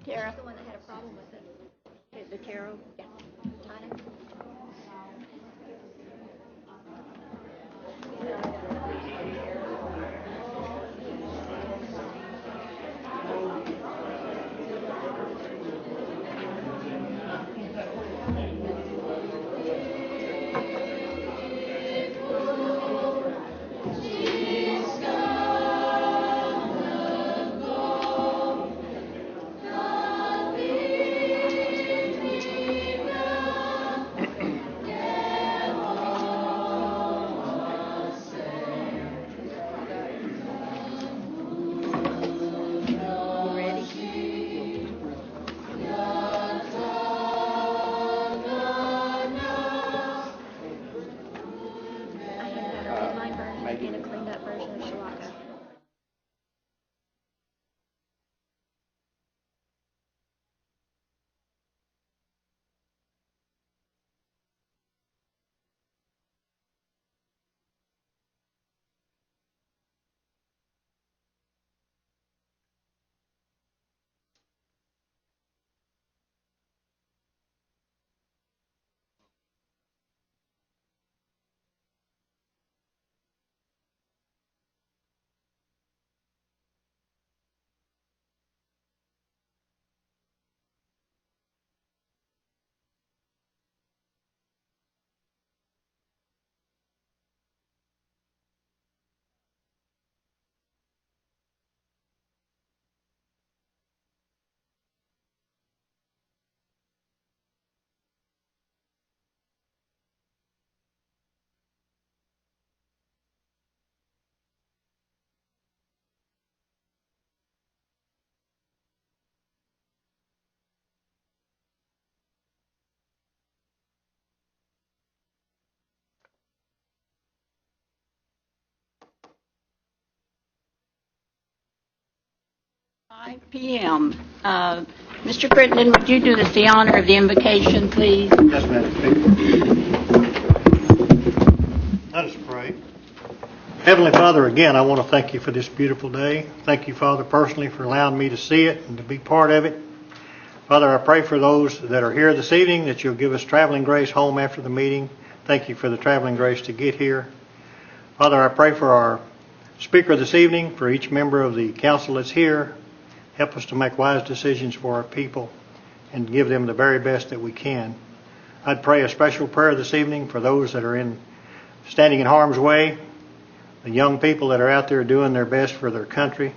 Tara, the one that had a problem with it. The tarot. Yeah. p.m. Mr. Crittenden, would you do us the honor of the invocation, please? Yes, ma'am. Let us pray. Heavenly Father, again, I want to thank you for this beautiful day. Thank you, Father, personally for allowing me to see it and to be part of it. Father, I pray for those that are here this evening that you'll give us traveling grace home after the meeting. Thank you for the traveling grace to get here. Father, I pray for our speaker this evening, for each member of the council that's here. Help us to make wise decisions for our people and give them the very best that we can. I'd pray a special prayer this evening for those that are standing in harm's way, the young people that are out there doing their best for their country.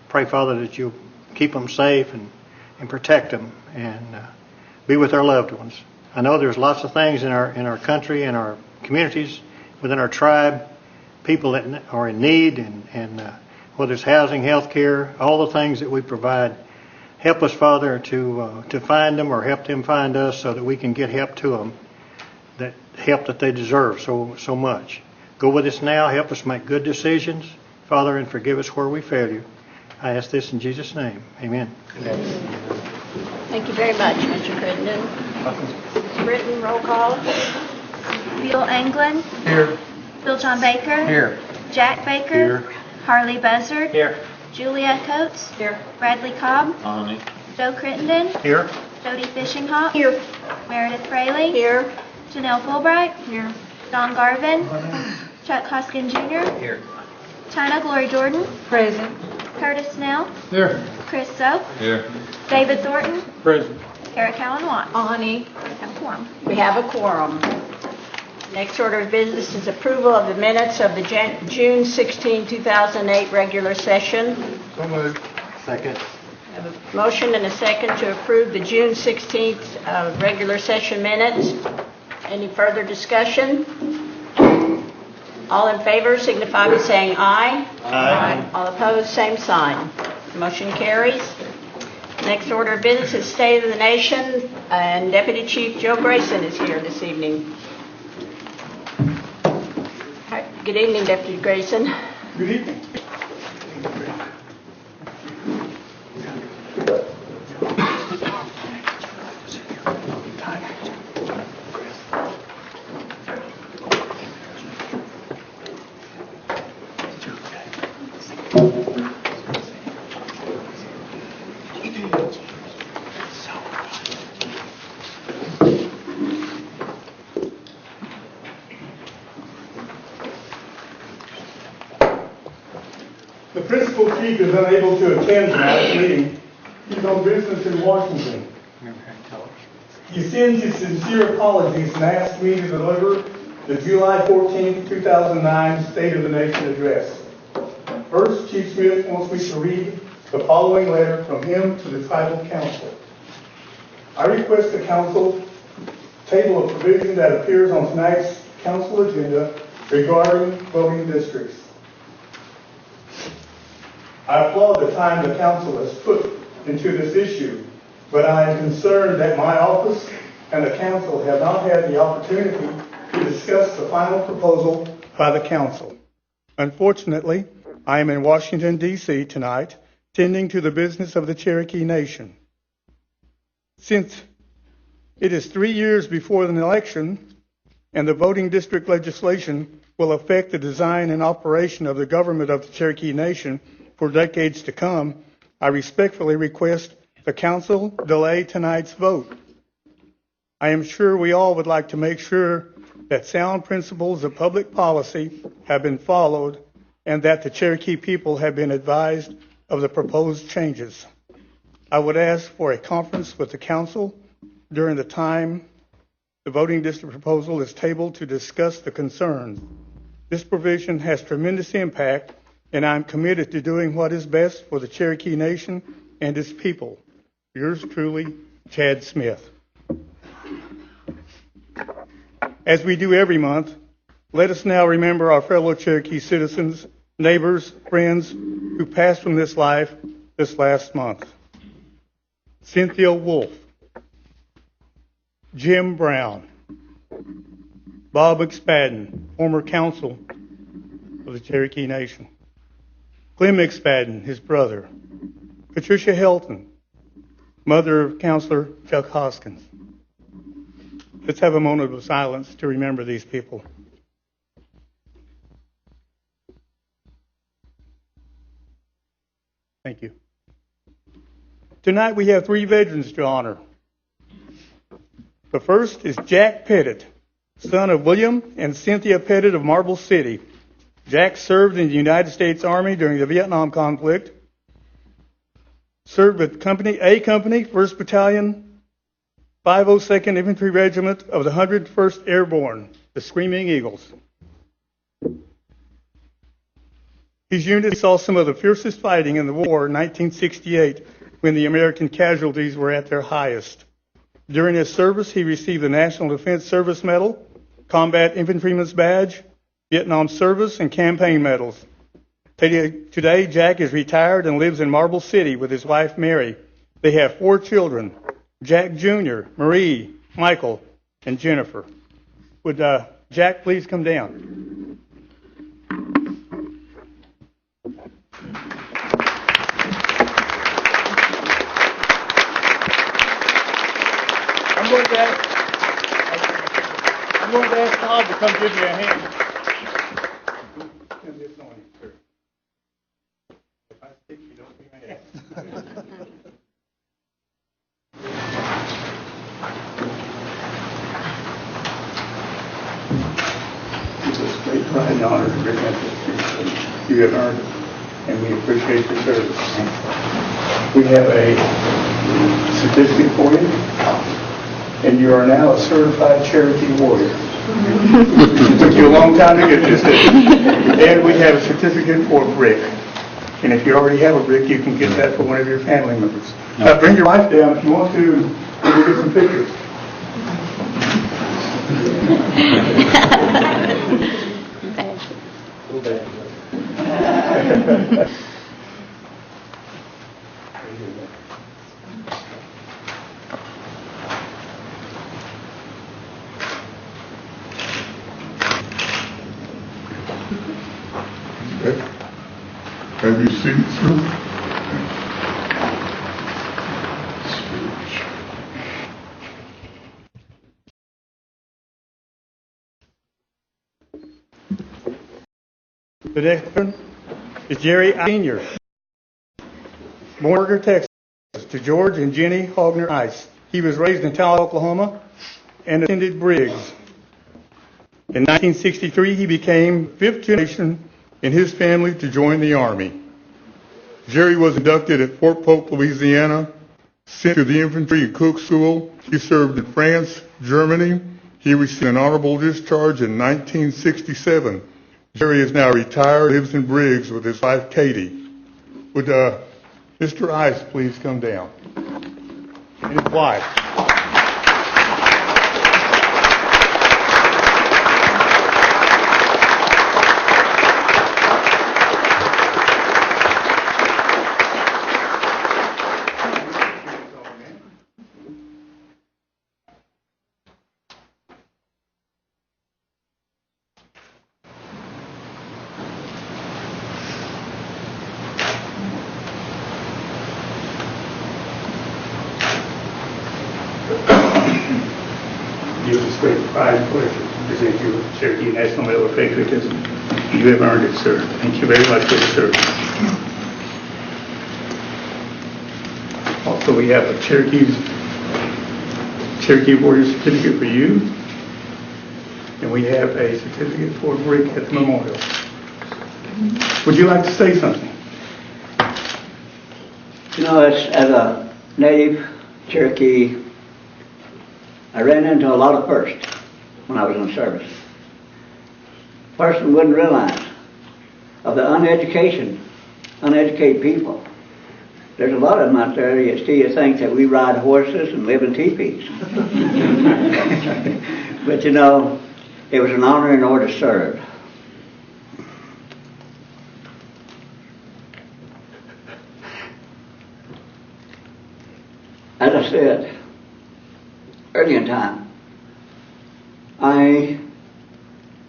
Pray, Father, that you'll keep them safe and protect them and be with their loved ones. I know there's lots of things in our country and our communities, within our tribe, people that are in need, and whether it's housing, health care, all the things that we provide. Help us, Father, to find them or help them find us so that we can get help to them, that help that they deserve so much. Go with us now. Help us make good decisions, Father, and forgive us where we fail you. I ask this in Jesus' name. Amen. Thank you very much, Mr. Crittenden. Britton, roll call. Bill Anglin. Here. Bill John Baker. Here. Jack Baker. Here. Harley Buzzard. Here. Julia Coates. Here. Bradley Cobb. On it. Joe Crittenden. Here. Jody Fishinghawk. Here. Meredith Fraley. Here. Janelle Fulbright. Here. Don Garvin. Chuck Hoskin Jr. Here. China Glory Jordan. Present. Curtis Snell. Here. Chris Soap. Here. David Thornton. Present. Eric Allen Watt. Honey. Have a quorum. We have a quorum. Next order of business is approval of the minutes of the June 16, 2008 regular session. So moved. Second. I have a motion and a second to approve the June 16th regular session minutes. Any further discussion? All in favor signify by saying aye. Aye. All opposed, same sign. Motion carries. Next order of business is State of the Nation, and Deputy Chief Joe Grayson is here this evening. Hi. Good evening, Deputy Grayson. Good evening. The principal chief is unable to attend tonight's meeting. He's on business in Washington. He sends his sincere apologies and asks me to deliver the July 14, 2009 State of the Nation address. First, Chief Smith wants me to read the following letter from him to the Tribal Council. I request the Council table a provision that appears on tonight's Council agenda regarding voting districts. I applaud the time the Council has put into this issue, but I am concerned that my office and the Council have not had the opportunity to discuss the final proposal by the Council. Unfortunately, I am in Washington, D.C. tonight, tending to the business of the Cherokee Nation. Since it is 3 years before an election, and the voting district legislation will affect the design and operation of the government of the Cherokee Nation for decades to come, I respectfully request the Council delay tonight's vote. I am sure we all would like to make sure that sound principles of public policy have been followed and that the Cherokee people have been advised of the proposed changes. I would ask for a conference with the Council during the time the voting district proposal is tabled to discuss the concerns. This provision has tremendous impact, and I'm committed to doing what is best for the Cherokee Nation and its people. Yours truly, Chad Smith. As we do every month, let us now remember our fellow Cherokee citizens, neighbors, friends who passed from this life this last month. Cynthia Wolfe, Jim Brown, Bob McSpadden, former council of the Cherokee Nation, Clem McSpadden, his brother, Patricia Helton, mother of Counselor Chuck Hoskins. Let's have a moment of silence to remember these people. Thank you. Tonight we have 3 veterans to honor. The first is Jack Pettit, son of William and Cynthia Pettit of Marble City. Jack served in the United States Army during the Vietnam conflict, served with Company A Company, 1st Battalion, 502nd Infantry Regiment of the 101st Airborne, the Screaming Eagles. His unit saw some of the fiercest fighting in the war in 1968 when the American casualties were at their highest. During his service, he received the National Defense Service Medal, Combat Infantryman's Badge, Vietnam Service, and campaign medals. Today, Jack is retired and lives in Marble City with his wife, Mary. They have 4 children, Jack Jr., Marie, Michael, and Jennifer. Would Jack please come down? I'm going to ask Todd to come give me a hand. Turn this on you, sir. If I stick, you don't be mad. It's a great pride and honor to present this to you. You have earned it, and we appreciate your service. We have a certificate for you, and you are now a certified Cherokee warrior. It took you a long time to get this, and we have a certificate for a brick. And if you already have a brick, you can get that for one of your family members. Bring your wife down if you want to, and we'll get some pictures. Have your seats, sir. The next one is Jerry Sr., Born in Texas, to George and Jenny Hogner Ice. He was raised in Talladega, Oklahoma, and attended Briggs. In 1963, he became 5th generation in his family to join the Army. Jerry was inducted at Fort Polk, Louisiana, sent to the infantry and cook school. He served in France, Germany. He received an honorable discharge in 1967. Jerry is now retired, lives in Briggs with his wife, Katie. Would Mr. Ice please come down? And his wife. It is great pride and pleasure to present you with the Cherokee National Medal of Patriotism. You have earned it, sir. Thank you very much for your service. Also, we have a Cherokee Warrior certificate for you, and we have a certificate for Rick at the memorial. Would you like to say something? You know, as a native Cherokee, I ran into a lot of firsts when I was in service. Person wouldn't realize of the uneducated people. There's a lot of them out there that still think that we ride horses and live in teepees. But you know, it was an honor and order to serve. As I said early in time, I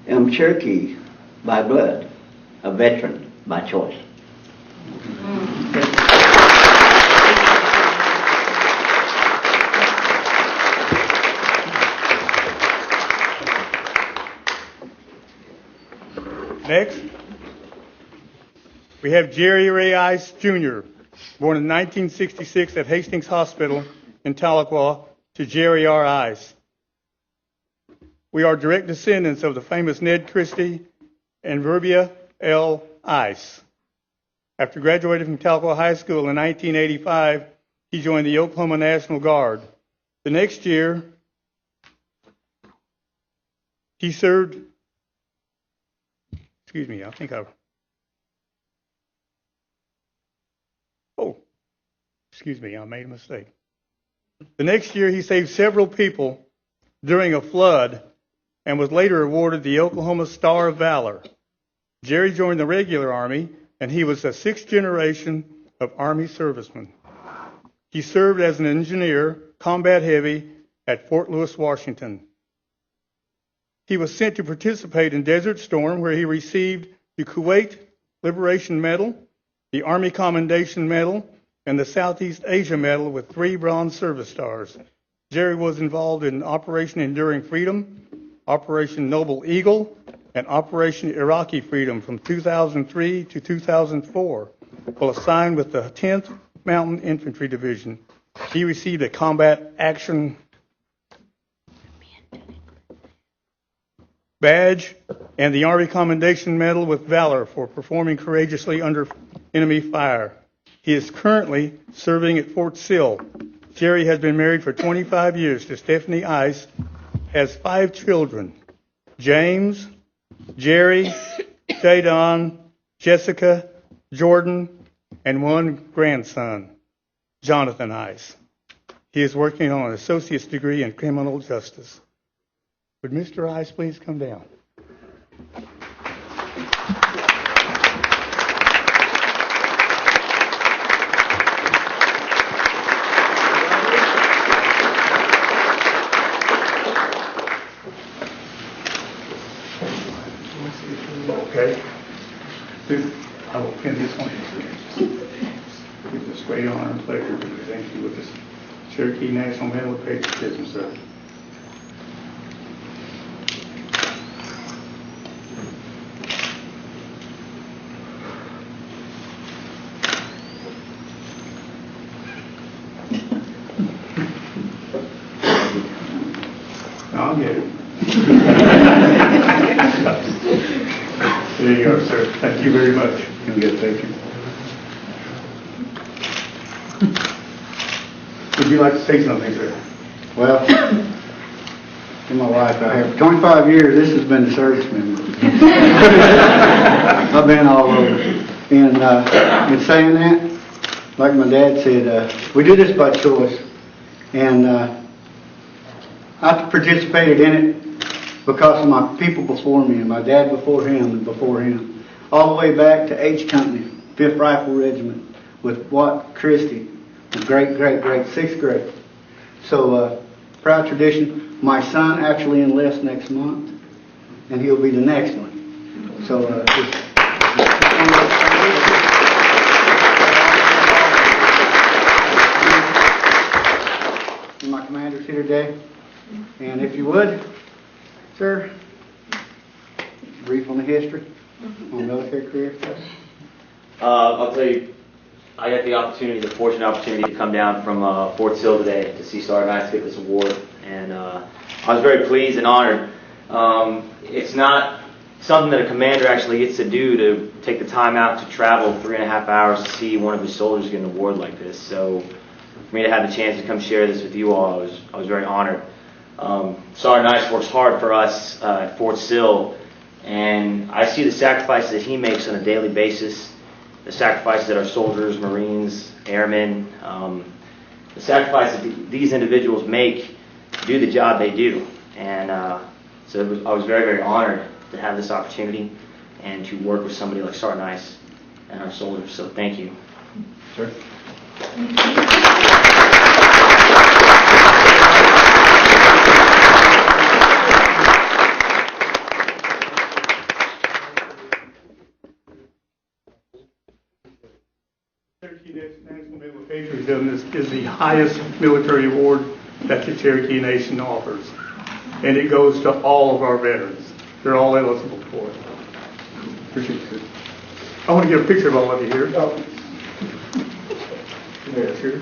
am Cherokee by blood, a veteran by choice. Next, we have Jerry Ray Ice Jr., born in 1966 at Hastings Hospital in Tahlequah, to Jerry R. Ice. We are direct descendants of the famous Ned Christie and Verbia L. Ice. After graduating from Tahlequah High School in 1985, he joined the Oklahoma National Guard. The next year, he served, I made a mistake. The next year, he saved several people during a flood and was later awarded the Oklahoma Star of Valor. Jerry joined the regular Army, and he was a sixth generation of Army servicemen. He served as an engineer, combat heavy, at Fort Lewis, Washington. He was sent to participate in Desert Storm, where he received the Kuwait Liberation Medal, the Army Commendation Medal, and the Southeast Asia Medal with 3 Bronze Service Stars. Jerry was involved in Operation Enduring Freedom, Operation Noble Eagle, and Operation Iraqi Freedom from 2003 to 2004, while assigned with the 10th Mountain Infantry Division. He received a Combat Action Badge and the Army Commendation Medal with Valor for performing courageously under enemy fire. He is currently serving at Fort Sill. Jerry has been married for 25 years to Stephanie Ice, has 5 children: James, Jerry, Jadon, Jessica, Jordan, and 1 grandson, Jonathan Ice. He is working on an associate's degree in criminal justice. Would Mr. Ice please come down? Okay. I will pin this on you. It's a great honor and pleasure to present you with this Cherokee National Medal of Patriotism, sir. I'll get it. There you go, sir. Thank you very much. You get thank you. Would you like to say something, sir? Well, in my life, I have 25 years. This has been a service member. I've been all over. And in saying that, like my dad said, we do this by choice. And I participated in it because of my people before me, and my dad before him, and before him. All the way back to H Company, 5th Rifle Regiment, with Watt Christie, great, 6th grade. So, proud tradition. My son actually enlists next month, and he'll be the next one. So, my commander's here today, and if you would, sir, brief on the history on military career. I'll tell you, I got the fortunate opportunity to come down from Fort Sill today to see Sergeant Ice get this award, and I was very pleased and honored. It's not something that a commander actually gets to do, to take the time out to travel 3.5 hours to see one of his soldiers get an award like this. So for me to have the chance to come share this with you all, I was very honored. Sergeant Ice works hard for us at Fort Sill, and I see the sacrifices that he makes on a daily basis, the sacrifices that our soldiers, Marines, airmen, the sacrifices that these individuals make to do the job they do. And so I was very, very honored to have this opportunity and to work with somebody like Sergeant Ice and our soldiers. So thank you. Sir. Cherokee National Medal of Patriotism is the highest military award that the Cherokee Nation offers. And it goes to all of our veterans. They're all eligible for it. Appreciate it. I want to get a picture of all of you here. There, sure.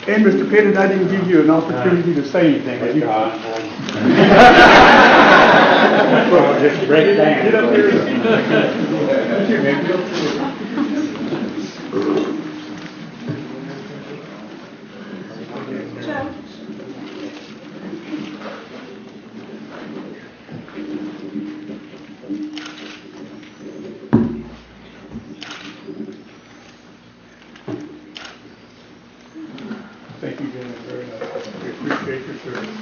And Mr. Pettit, I didn't give you an opportunity to say anything. Did you? Just break it down. Get up here. Thank you, man. Get up here. Thank you, gentlemen, very much. We appreciate your service.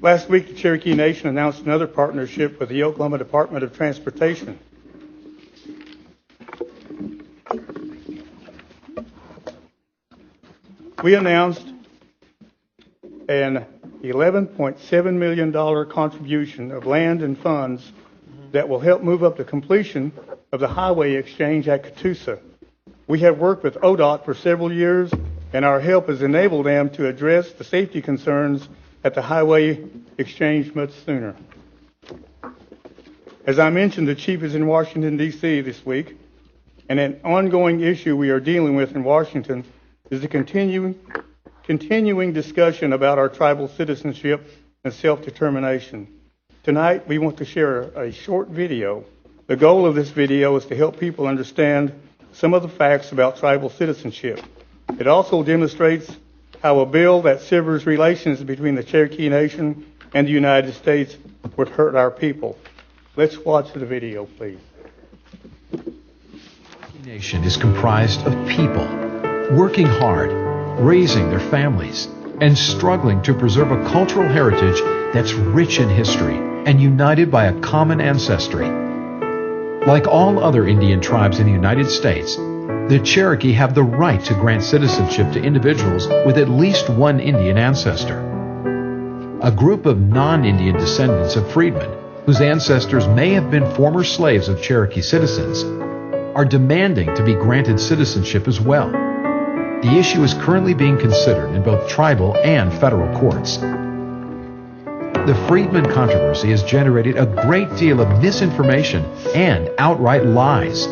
Last week, the Cherokee Nation announced another partnership with the Oklahoma Department of Transportation. We announced an $11.7 million contribution of land and funds that will help move up the completion of the highway exchange at Catoosa. We have worked with ODOT for several years, and our help has enabled them to address the safety concerns at the highway exchange much sooner. As I mentioned, the chief is in Washington, D.C. this week, and an ongoing issue we are dealing with in Washington is the continuing discussion about our tribal citizenship and self-determination. Tonight, we want to share a short video. The goal of this video is to help people understand some of the facts about tribal citizenship. It also demonstrates how a bill that severs relations between the Cherokee Nation and the United States would hurt our people. Let's watch the video, please. The nation is comprised of people working hard, raising their families, and struggling to preserve a cultural heritage that's rich in history and united by a common ancestry. Like all other Indian tribes in the United States, the Cherokee have the right to grant citizenship to individuals with at least one Indian ancestor. A group of non-Indian descendants of freedmen, whose ancestors may have been former slaves of Cherokee citizens, are demanding to be granted citizenship as well. The issue is currently being considered in both tribal and federal courts. The freedmen controversy has generated a great deal of misinformation and outright lies.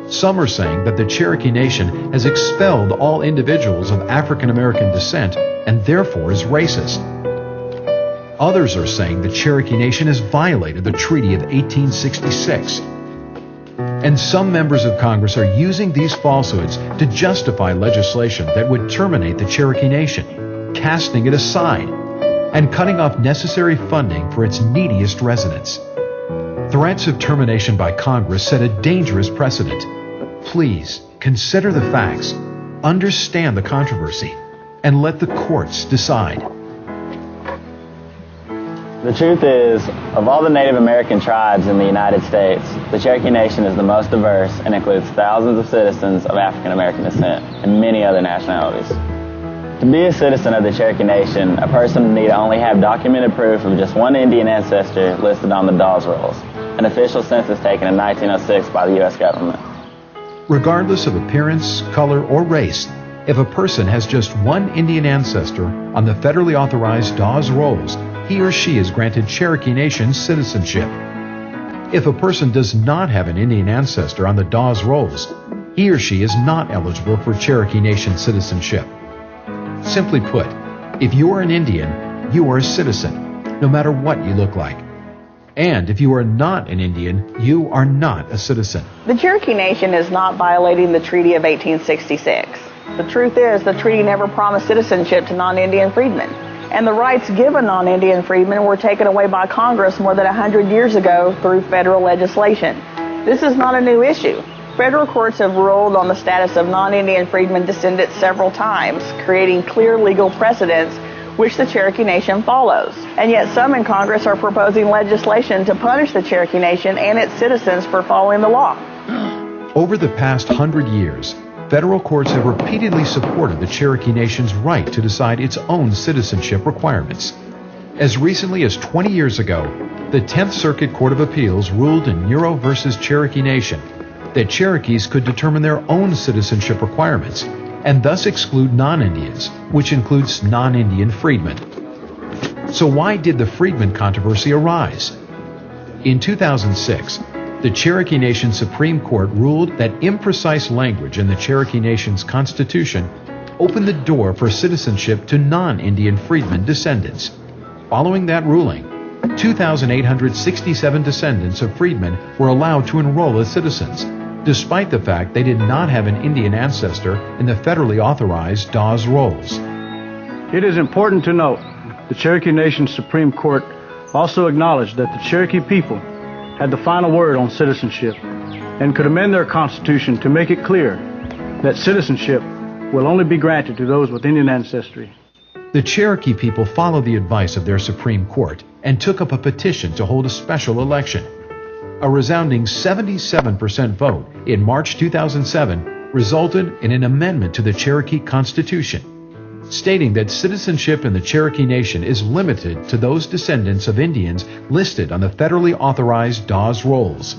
Some are saying that the Cherokee Nation has expelled all individuals of African American descent and therefore is racist. Others are saying the Cherokee Nation has violated the Treaty of 1866. And some members of Congress are using these falsehoods to justify legislation that would terminate the Cherokee Nation, casting it aside, and cutting off necessary funding for its neediest residents. Threats of termination by Congress set a dangerous precedent. Please consider the facts, understand the controversy, and let the courts decide. The truth is, of all the Native American tribes in the United States, the Cherokee Nation is the most diverse and includes thousands of citizens of African American descent and many other nationalities. To be a citizen of the Cherokee Nation, a person need only have documented proof of just one Indian ancestor listed on the Dawes Rolls, an official census taken in 1906 by the U.S. government. Regardless of appearance, color, or race, if a person has just one Indian ancestor on the federally authorized Dawes Rolls, he or she is granted Cherokee Nation citizenship. If a person does not have an Indian ancestor on the Dawes Rolls, he or she is not eligible for Cherokee Nation citizenship. Simply put, if you are an Indian, you are a citizen, no matter what you look like. And if you are not an Indian, you are not a citizen. The Cherokee Nation is not violating the Treaty of 1866. The truth is, the treaty never promised citizenship to non-Indian freedmen. And the rights given non-Indian freedmen were taken away by Congress more than 100 years ago through federal legislation. This is not a new issue. Federal courts have ruled on the status of non-Indian freedmen descendants several times, creating clear legal precedents which the Cherokee Nation follows. And yet some in Congress are proposing legislation to punish the Cherokee Nation and its citizens for following the law. Over the past 100 years, federal courts have repeatedly supported the Cherokee Nation's right to decide its own citizenship requirements. As recently as 20 years ago, the 10th Circuit Court of Appeals ruled in Nero versus Cherokee Nation that Cherokees could determine their own citizenship requirements and thus exclude non-Indians, which includes non-Indian freedmen. So why did the freedmen controversy arise? In 2006, the Cherokee Nation Supreme Court ruled that imprecise language in the Cherokee Nation's Constitution opened the door for citizenship to non-Indian freedmen descendants. Following that ruling, 2,867 descendants of freedmen were allowed to enroll as citizens, despite the fact they did not have an Indian ancestor in the federally authorized Dawes rolls. It is important to note the Cherokee Nation Supreme Court also acknowledged that the Cherokee people had the final word on citizenship and could amend their constitution to make it clear that citizenship will only be granted to those with Indian ancestry. The Cherokee people followed the advice of their Supreme Court and took up a petition to hold a special election. A resounding 77% vote in March 2007 resulted in an amendment to the Cherokee Constitution, stating that citizenship in the Cherokee Nation is limited to those descendants of Indians listed on the federally authorized Dawes rolls.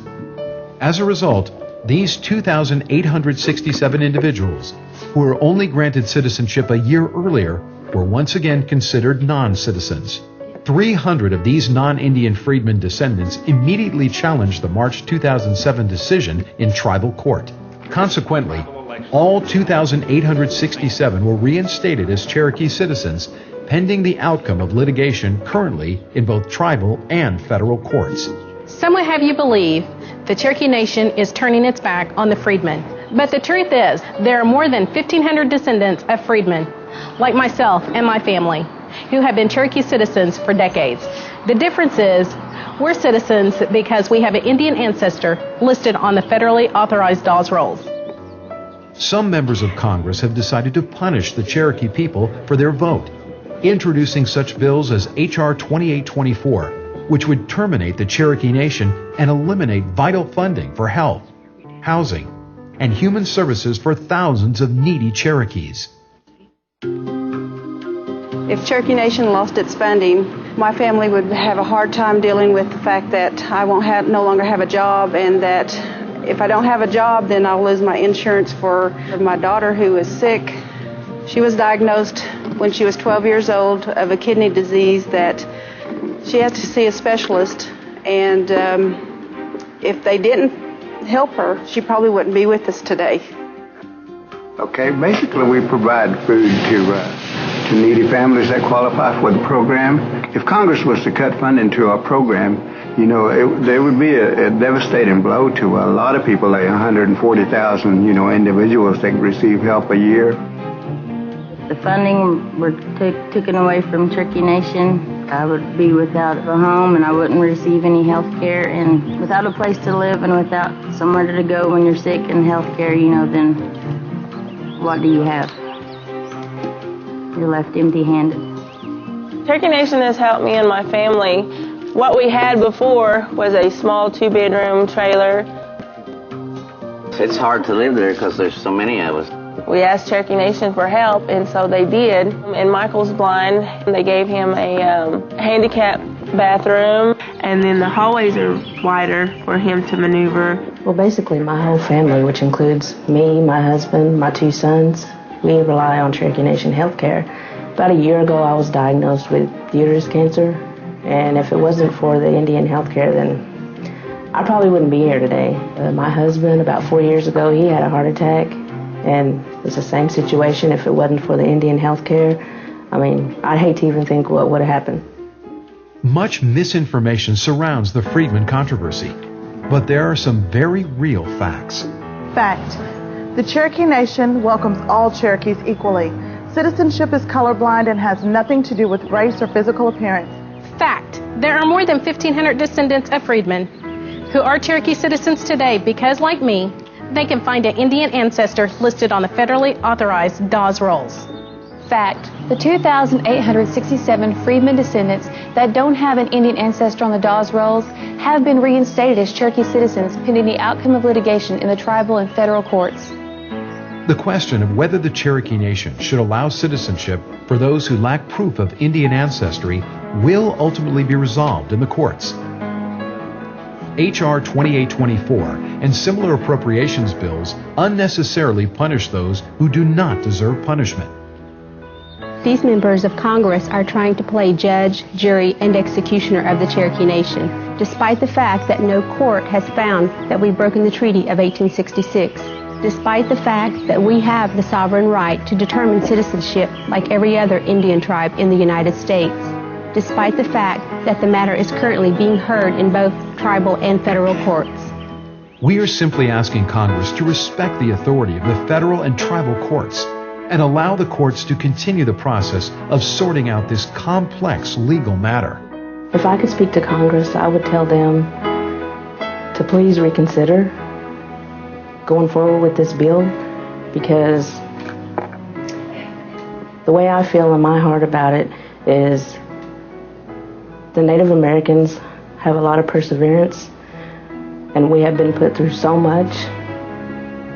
As a result, these 2,867 individuals, who were only granted citizenship a year earlier, were once again considered non-citizens. 300 of these non-Indian freedmen descendants immediately challenged the March 2007 decision in tribal court. Consequently, all 2,867 were reinstated as Cherokee citizens, pending the outcome of litigation currently in both tribal and federal courts. Some would have you believe the Cherokee Nation is turning its back on the freedmen. But the truth is, there are more than 1,500 descendants of freedmen, like myself and my family, who have been Cherokee citizens for decades. The difference is, we're citizens because we have an Indian ancestor listed on the federally authorized Dawes rolls. Some members of Congress have decided to punish the Cherokee people for their vote, introducing such bills as H.R. 2824, which would terminate the Cherokee Nation and eliminate vital funding for health, housing, and human services for thousands of needy Cherokees. If Cherokee Nation lost its funding, my family would have a hard time dealing with the fact that I no longer have a job, and that if I don't have a job, then I'll lose my insurance for my daughter who is sick. She was diagnosed when she was 12 years old of a kidney disease that she has to see a specialist, and if they didn't help her, she probably wouldn't be with us today. Okay, basically we provide food to needy families that qualify for the program. If Congress was to cut funding to our program, there would be a devastating blow to a lot of people, like 140,000, individuals that receive help a year. The funding were taken away from Cherokee Nation, I would be without a home, and I wouldn't receive any health care, and without a place to live and without somewhere to go when you're sick and health care, then what do you have? You're left empty-handed. Cherokee Nation has helped me and my family. What we had before was a small 2-bedroom trailer. It's hard to live there because there's so many of us. We asked Cherokee Nation for help, and so they did. And Michael's blind, and they gave him a handicapped bathroom, and then the hallways are wider for him to maneuver. Well, basically my whole family, which includes me, my husband, my 2 sons, we rely on Cherokee Nation healthcare. About a year ago, I was diagnosed with uterus cancer, and if it wasn't for the Indian healthcare, then I probably wouldn't be here today. My husband, about 4 years ago, he had a heart attack, and it's the same situation. If it wasn't for the Indian healthcare, I'd hate to even think what would have happened. Much misinformation surrounds the freedmen controversy, but there are some very real facts. Fact. The Cherokee Nation welcomes all Cherokees equally. Citizenship is colorblind and has nothing to do with race or physical appearance. Fact. There are more than 1,500 descendants of freedmen who are Cherokee citizens today because, like me, they can find an Indian ancestor listed on the federally authorized Dawes rolls. Fact. The 2,867 freedmen descendants that don't have an Indian ancestor on the Dawes rolls have been reinstated as Cherokee citizens pending the outcome of litigation in the tribal and federal courts. The question of whether the Cherokee Nation should allow citizenship for those who lack proof of Indian ancestry will ultimately be resolved in the courts. H.R. 2824 and similar appropriations bills unnecessarily punish those who do not deserve punishment. These members of Congress are trying to play judge, jury, and executioner of the Cherokee Nation, despite the fact that no court has found that we've broken the Treaty of 1866, despite the fact that we have the sovereign right to determine citizenship like every other Indian tribe in the United States, despite the fact that the matter is currently being heard in both tribal and federal courts. We are simply asking Congress to respect the authority of the federal and tribal courts and allow the courts to continue the process of sorting out this complex legal matter. If I could speak to Congress, I would tell them to please reconsider going forward with this bill, because the way I feel in my heart about it is the Native Americans have a lot of perseverance, and we have been put through so much.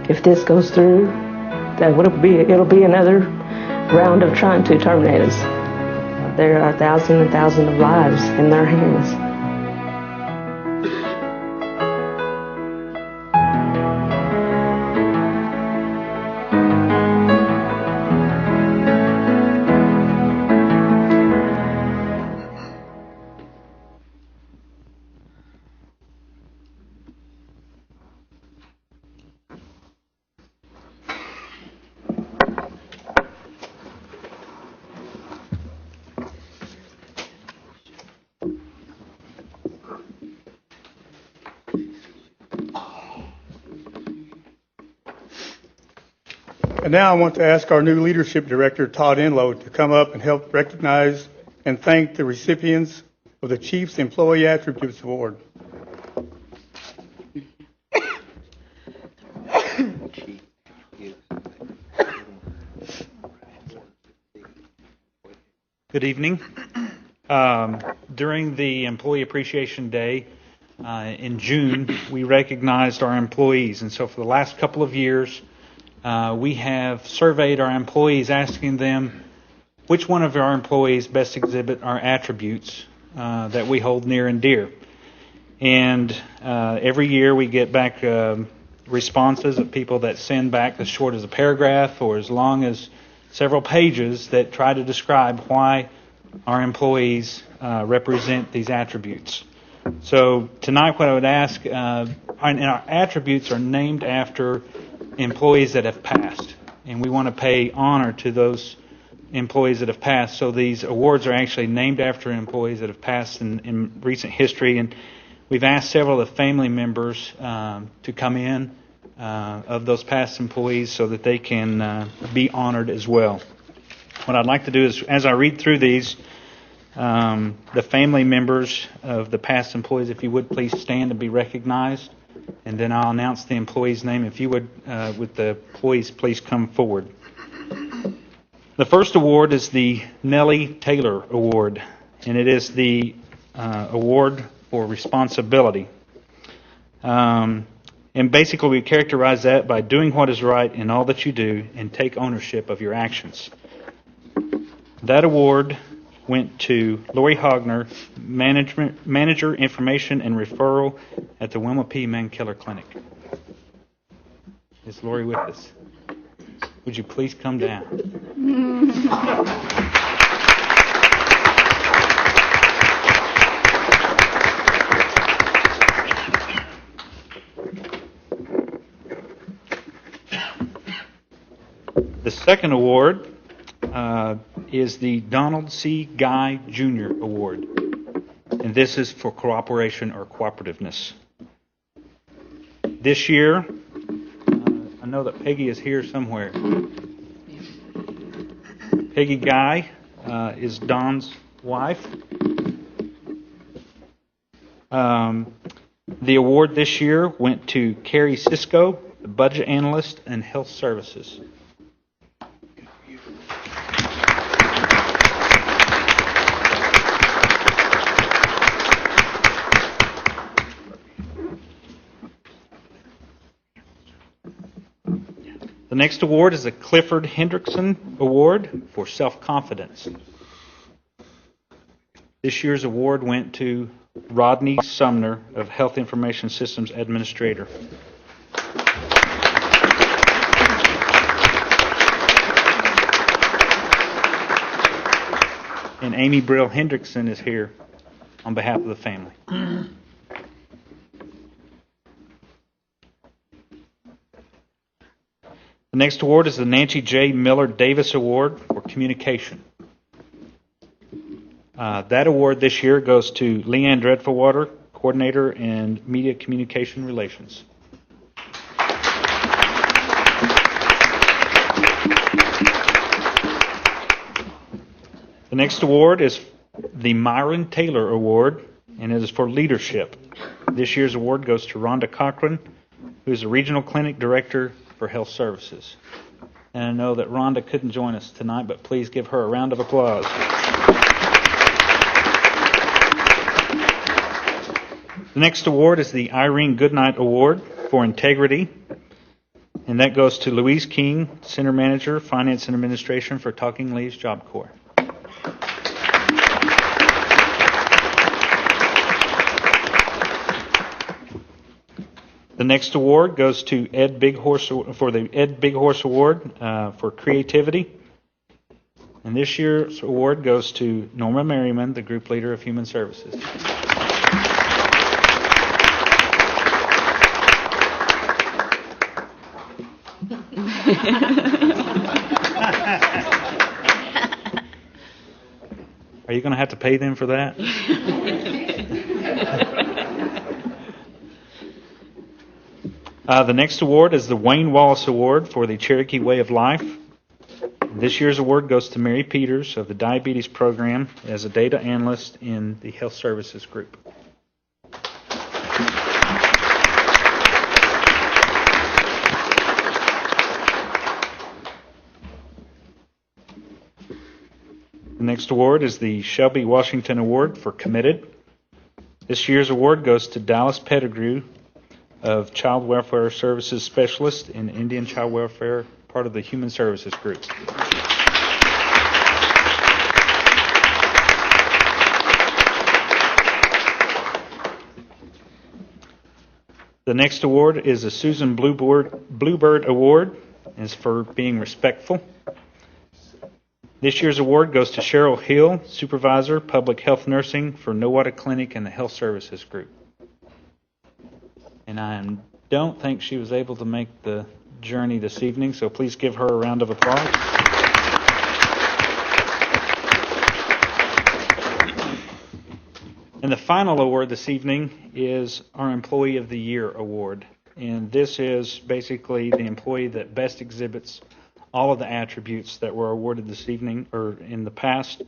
If this goes through, it'll be another round of trying to terminate us. There are thousands and thousands of lives in their hands. And now I want to ask our new Leadership Director, Todd Enlow, to come up and help recognize and thank the recipients of the Chief's Employee Attributes Award. Good evening. During the Employee Appreciation Day in June, we recognized our employees. And so for the last couple of years, we have surveyed our employees, asking them which one of our employees best exhibit our attributes that we hold near and dear. And every year we get back responses of people that send back as short as a paragraph or as long as several pages that try to describe why our employees represent these attributes. So tonight what I would ask, and our attributes are named after employees that have passed, and we want to pay honor to those employees that have passed. So these awards are actually named after employees that have passed in recent history, and we've asked several of the family members to come in of those past employees so that they can be honored as well. What I'd like to do is, as I read through these, the family members of the past employees, if you would please stand and be recognized, and then I'll announce the employee's name. If you would, with the employees, please come forward. The first award is the Nellie Taylor Award, and it is the award for responsibility. And basically we characterize that by doing what is right in all that you do and take ownership of your actions. That award went to Lori Hogner, Manager, Information and Referral at the Wilma P. Mankiller Clinic. Is Lori with us? Would you please come down? The second award is the Donald C. Guy Jr. Award, and this is for cooperation or cooperativeness. This year, I know that Peggy is here somewhere. Peggy Guy is Don's wife. The award this year went to Carrie Cisco, the Budget Analyst and Health Services. The The next award is the Clifford Hendrickson Award for Self-Confidence. This year's award went to Rodney Sumner of Health Information Systems Administrator. And Amy Brill Hendrickson is here on behalf of the family. The next award is the Nancy J. Miller Davis Award for Communication. That award this year goes to Leanne Dreadfulwater, Coordinator in Media Communication Relations. The next award is the Myron Taylor Award, and it is for leadership. This year's award goes to Rhonda Cochran, who is the Regional Clinic Director for Health Services. And I know that Rhonda couldn't join us tonight, but please give her a round of applause. The next award is the Irene Goodnight Award for Integrity, and that goes to Louise King, Center Manager, Finance and Administration for Talking Leaves Job Corps. The next award goes to Ed Big Horse for the Ed Big Horse Award for Creativity. And this year's award goes to Norma Merriman, the Group Leader of Human Services. Are you going to have to pay them for that? The next award is the Wayne Wallace Award for the Cherokee Way of Life. This year's award goes to Mary Peters of the Diabetes Program as a data analyst in the Health Services Group. The next award is the Shelby Washington Award for Committed. This year's award goes to Dallas Pettigrew of Child Welfare Services Specialist in Indian Child Welfare, part of the Human Services Group. The next award is the Susan Bluebird Award, and it's for being respectful. This year's award goes to Cheryl Hill, Supervisor, Public Health Nursing for Nowata Clinic and the Health Services Group. And I don't think she was able to make the journey this evening, so please give her a round of applause. And the final award this evening is our Employee of the Year Award. And this is basically the employee that best exhibits all of the attributes that were awarded this evening or in the past.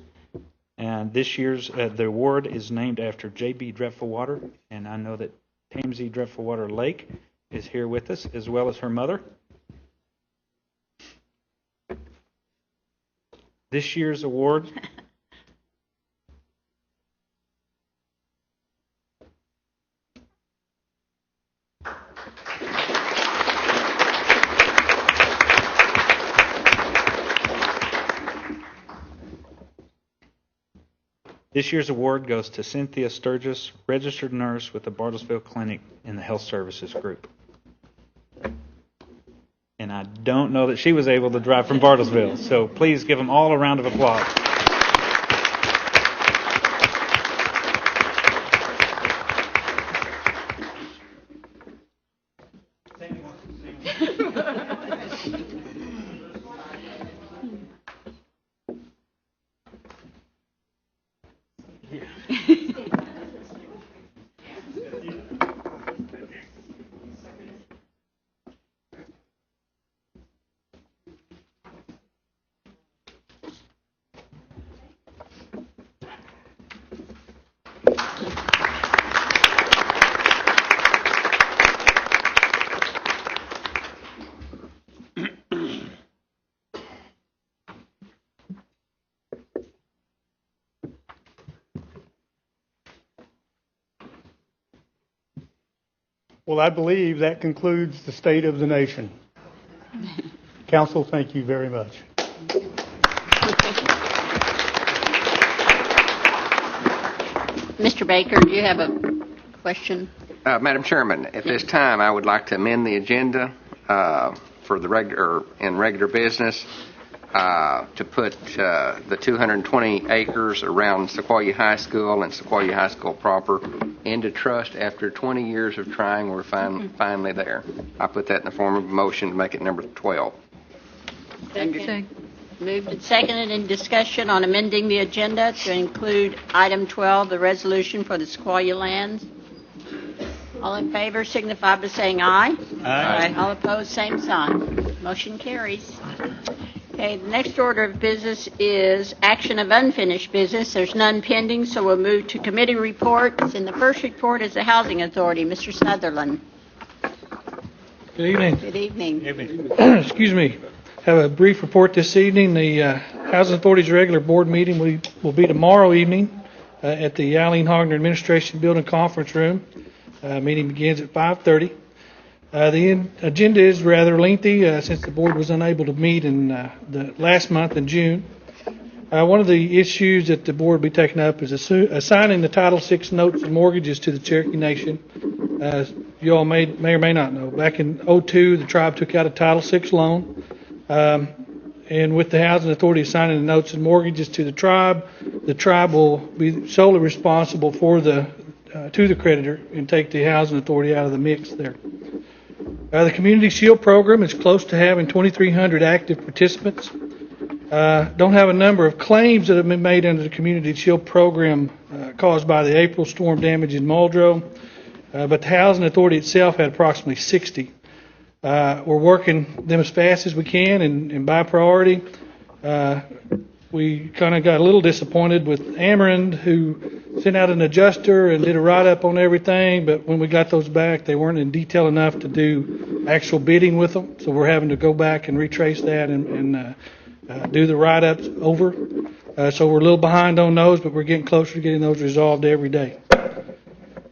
And this year's the award is named after J.B. Dreadfulwater, and I know that Tamsy Dreadfulwater Lake is here with us, as well as her mother. This year's award goes to Cynthia Sturgis, registered nurse with the Bartlesville Clinic in the Health Services Group. And I don't know that she was able to drive from Bartlesville, so please give them all a round of applause. Well, I believe that concludes the State of the Nation. Council, thank you very much. Mr. Baker, do you have a question? Madam Chairman, at this time, I would like to amend the agenda for the regular business to put the 220 acres around Sequoia High School and Sequoia High School proper into trust. After 20 years of trying, we're finally there. I put that in the form of a motion to make it number 12. Moved and seconded in discussion on amending the agenda to include item 12, the resolution for the Sequoia lands. All in favor signify by saying aye. Aye. All opposed, same sign. Motion carries. Okay, the next order of business is action of unfinished business. There's none pending, so we'll move to committee reports. And the first report is the Housing Authority. Mr. Sutherland. Good evening. Good evening. Excuse me. Have a brief report this evening. The Housing Authority's regular board meeting will be tomorrow evening at the Eileen Hogner Administration Building Conference Room. Meeting begins at 5:30. The agenda is rather lengthy since the board was unable to meet in the last month in June. One of the issues that the board will be taking up is assigning the Title VI notes and mortgages to the Cherokee Nation. As you all may or may not know, back in 2002, the tribe took out a Title VI loan. And with the Housing Authority assigning the notes and mortgages to the tribe will be solely responsible for to the creditor and take the Housing Authority out of the mix there. The Community Shield program is close to having 2,300 active participants. Don't have a number of claims that have been made under the Community Shield program caused by the April storm damage in Muldrow, but the Housing Authority itself had approximately 60. We're working them as fast as we can and by priority. We kind of got a little disappointed with Amarant, who sent out an adjuster and did a write-up on everything, but when we got those back, they weren't in detail enough to do actual bidding with them, so we're having to go back and retrace that and do the write-ups over. So we're a little behind on those, but we're getting closer to getting those resolved every day.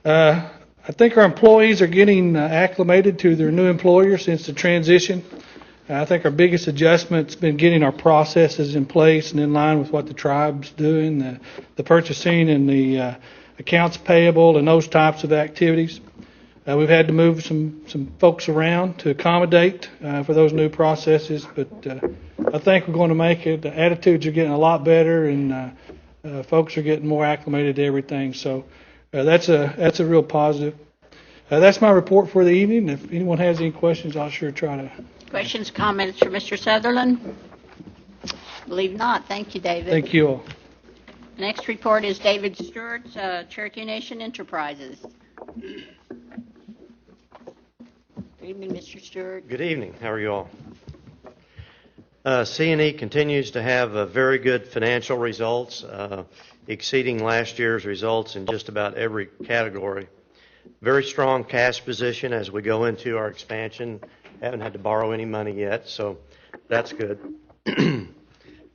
I think our employees are getting acclimated to their new employer since the transition. I think our biggest adjustment's been getting our processes in place and in line with what the tribe's doing, the purchasing and the accounts payable and those types of activities. We've had to move some folks around to accommodate for those new processes, but I think we're going to make it. The attitudes are getting a lot better, and folks are getting more acclimated to everything. So that's a real positive. That's my report for the evening. If anyone has any questions, I'll sure try to. Questions, comments for Mr. Sutherland? Believe not. Thank you, David. Thank you all. The next report is David Stewart's Cherokee Nation Enterprises. Good evening, Mr. Stewart. Good evening. How are you all? C&E continues to have very good financial results, exceeding last year's results in just about every category. Very strong cash position as we go into our expansion. Haven't had to borrow any money yet, so that's good.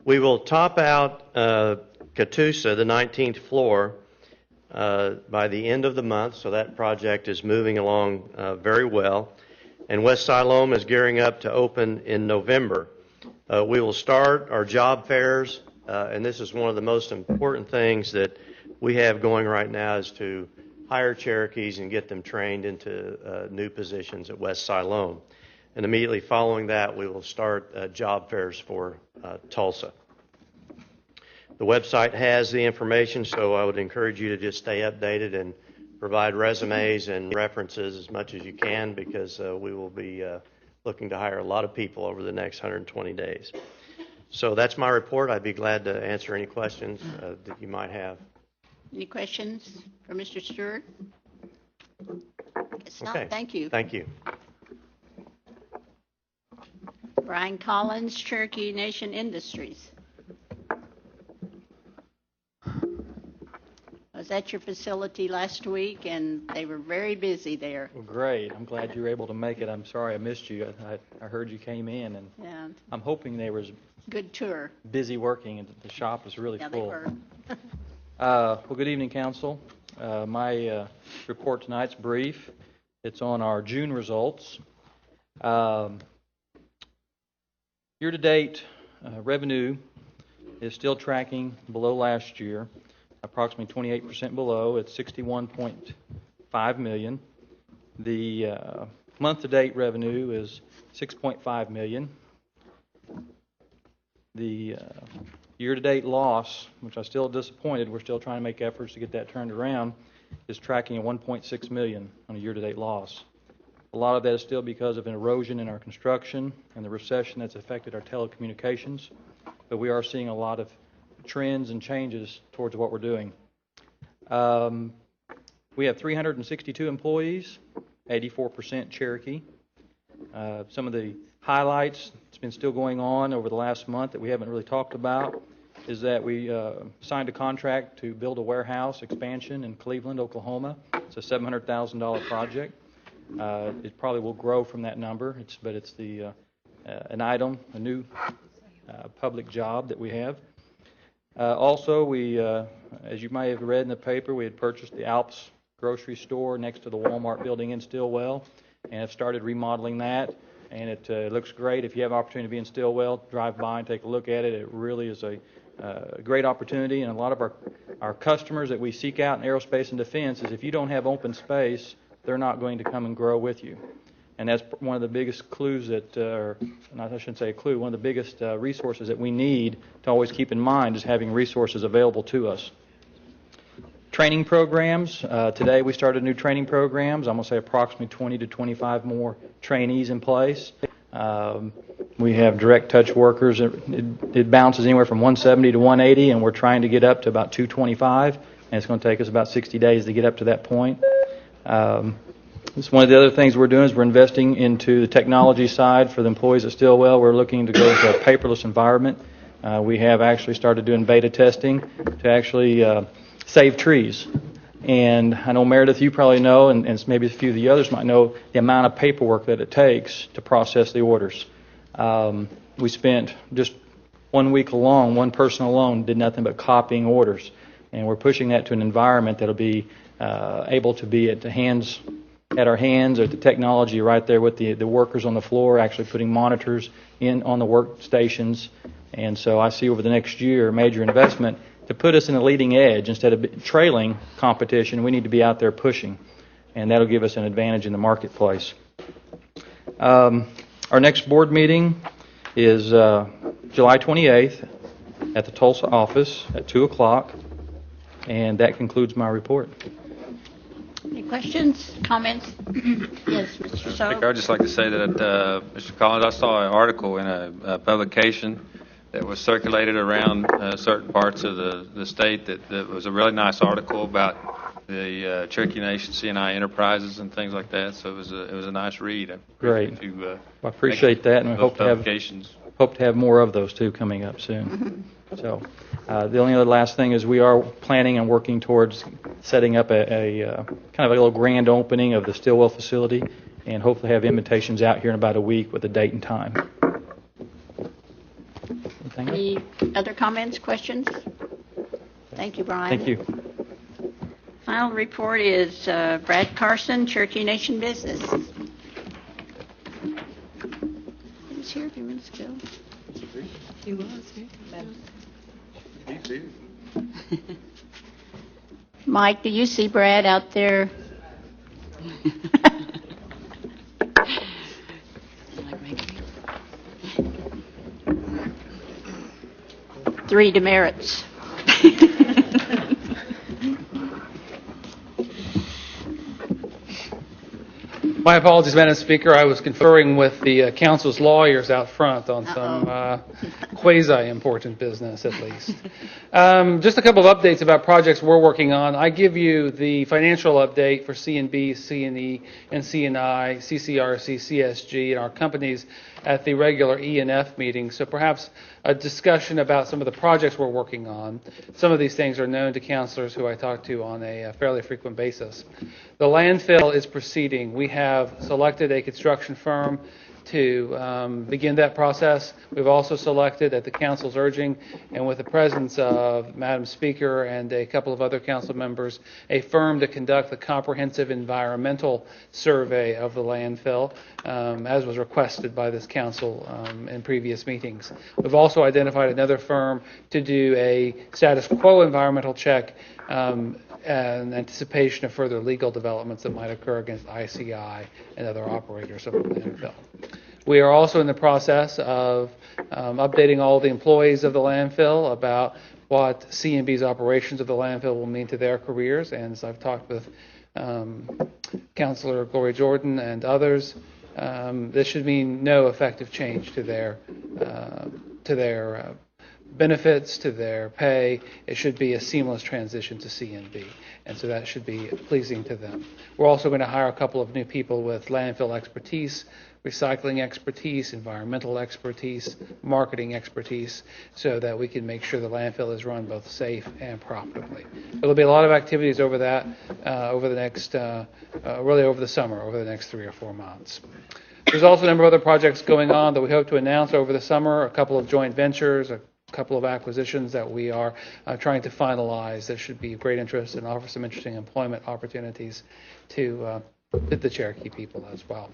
We will top out Catoosa, the 19th floor, by the end of the month, so that project is moving along very well. And West Siloam is gearing up to open in November. We will start our job fairs, and this is one of the most important things that we have going right now is to hire Cherokees and get them trained into new positions at West Siloam. And immediately following that, we will start job fairs for Tulsa. The website has the information, so I would encourage you to just stay updated and provide resumes and references as much as you can, because we will be looking to hire a lot of people over the next 120 days. So that's my report. I'd be glad to answer any questions that you might have. Any questions for Mr. Stewart? It's not. Okay. Thank you. Thank you. Brian Collins, Cherokee Nation Industries. I was at your facility last week, and they were very busy there. Well, great. I'm glad you were able to make it. I'm sorry I missed you. I heard you came in, and Yeah. I'm hoping they were Good tour. busy working, and the shop was really Yeah, full. they were. Well, good evening, Council. My report tonight's brief. It's on our June results. Year-to-date revenue is still tracking below last year, approximately 28% below at $61.5 million. The month-to-date revenue is $6.5 million. The year-to-date loss, which I'm still disappointed, we're still trying to make efforts to get that turned around, is tracking at $1.6 million on a year-to-date loss. A lot of that is still because of an erosion in our construction and the recession that's affected our telecommunications, but we are seeing a lot of trends and changes towards what we're doing. We have 362 employees, 84% Cherokee. Some of the highlights that's been still going on over the last month that we haven't really talked about is that we signed a contract to build a warehouse expansion in Cleveland, Oklahoma. It's a $700,000 project. It probably will grow from that number, but it's an item, a new public job that we have. Also, we, as you may have read in the paper, we had purchased the Alps grocery store next to the Walmart building in Stillwell, and have started remodeling that. And it looks great. If you have an opportunity to be in Stillwell, drive by and take a look at it. It really is a great opportunity. And a lot of our customers that we seek out in aerospace and defense is if you don't have open space, they're not going to come and grow with you. And that's one of the biggest clues that, or not, I shouldn't say a clue, one of the biggest resources that we need to always keep in mind is having resources available to us. Training programs. Today we started new training programs. I'm going to say approximately 20 to 25 more trainees in place. We have direct touch workers. It bounces anywhere from 170 to 180, and we're trying to get up to about 225, and it's going to take us about 60 days to get up to that point. It's one of the other things we're doing is we're investing into the technology side for the employees at Stillwell. We're looking to go to a paperless environment. We have actually started doing beta testing to actually save trees. And I know, Meredith, you probably know, and maybe a few of the others might know, the amount of paperwork that it takes to process the orders. We spent just 1 week alone, one person alone did nothing but copying orders. And we're pushing that to an environment that'll be able to be at our hands, or the technology right there with the workers on the floor, actually putting monitors in on the workstations. And so I see over the next year a major investment to put us in the leading edge. Instead of trailing competition, we need to be out there pushing, and that'll give us an advantage in the marketplace. Our next board meeting is July 28th at the Tulsa office at 2 o'clock, and that concludes my report. Any questions, comments? Yes, Mr. So. I would just like to say that, Mr. Collins, I saw an article in a publication that was circulated around certain parts of the state that was a really nice article about the Cherokee Nation C&I enterprises and things like that. So it was a nice read. Great. I appreciate that, and we hope to have more of those too coming up soon. So the only other last thing is we are planning and working towards setting up a kind of a little grand opening of the Stillwell facility, and hopefully have invitations out here in about a week with a date and time. Any other comments, questions? Thank you, Brian. Thank you. Final report is Brad Carson, Cherokee Nation Business. He was here a few minutes ago. He was, Mike, do you see Brad out there? 3 demerits. My apologies, Madam Speaker. I was conferring with the council's lawyers out front on some quasi-important business, at least. Just a couple of updates about projects we're working on. I give you the financial update for C&B, C&E, and C&I, CCRC, CSG, and our companies at the regular E&F meeting. So perhaps a discussion about some of the projects we're working on. Some of these things are known to councilors who I talk to on a fairly frequent basis. The landfill is proceeding. We have selected a construction firm to begin that process. We've also selected, at the council's urging and with the presence of Madam Speaker and a couple of other council members, a firm to conduct the comprehensive environmental survey of the landfill, as was requested by this council in previous meetings. We've also identified another firm to do a status quo environmental check in anticipation of further legal developments that might occur against ICI and other operators of the landfill. We are also in the process of updating all the employees of the landfill about what CNB's operations of the landfill will mean to their careers. And as I've talked with Councilor Gloria Jordan and others, this should mean no effective change to their benefits, to their pay. It should be a seamless transition to CNB, and so that should be pleasing to them. We're also going to hire a couple of new people with landfill expertise, recycling expertise, environmental expertise, marketing expertise, so that we can make sure the landfill is run both safe and profitably. There'll be a lot of activities over that over the next, really over the summer, over the next 3 or 4 months. There's also a number of other projects going on that we hope to announce over the summer, a couple of joint ventures, a couple of acquisitions that we are trying to finalize that should be of great interest and offer some interesting employment opportunities to the Cherokee people as well.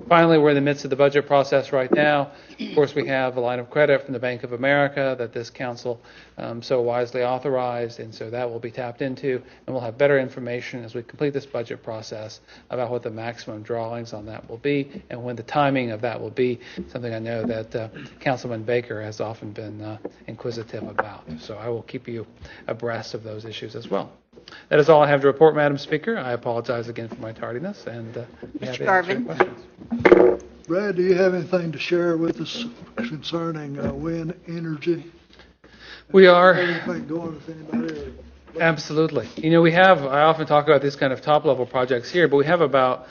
Finally, we're in the midst of the budget process right now. Of course, we have a line of credit from the Bank of America that this council so wisely authorized, and so that will be tapped into, and we'll have better information as we complete this budget process about what the maximum drawings on that will be and when the timing of that will be, something I know that Councilman Baker has often been inquisitive about. So I will keep you abreast of those issues as well. That is all I have to report, Madam Speaker. I apologize again for my tardiness, and Mr. Garvin. Questions. Brad, do you have anything to share with us concerning wind energy? We are. Anything going with anybody? Absolutely. You know, I often talk about these kind of top-level projects here, but we have about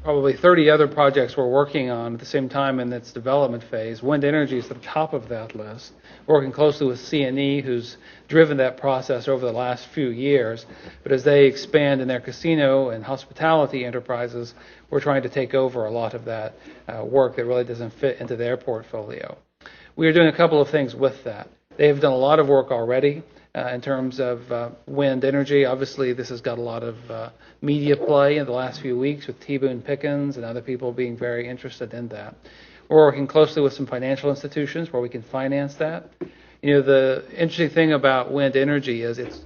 probably 30 other projects we're working on at the same time in its development phase. Wind energy is at the top of that list. Working closely with CNE, who's driven that process over the last few years. But as they expand in their casino and hospitality enterprises, we're trying to take over a lot of that work that really doesn't fit into their portfolio. We are doing a couple of things with that. They have done a lot of work already in terms of wind energy. Obviously, this has got a lot of media play in the last few weeks with T. Boone Pickens and other people being very interested in that. We're working closely with some financial institutions where we can finance that. You know, the interesting thing about wind energy is it's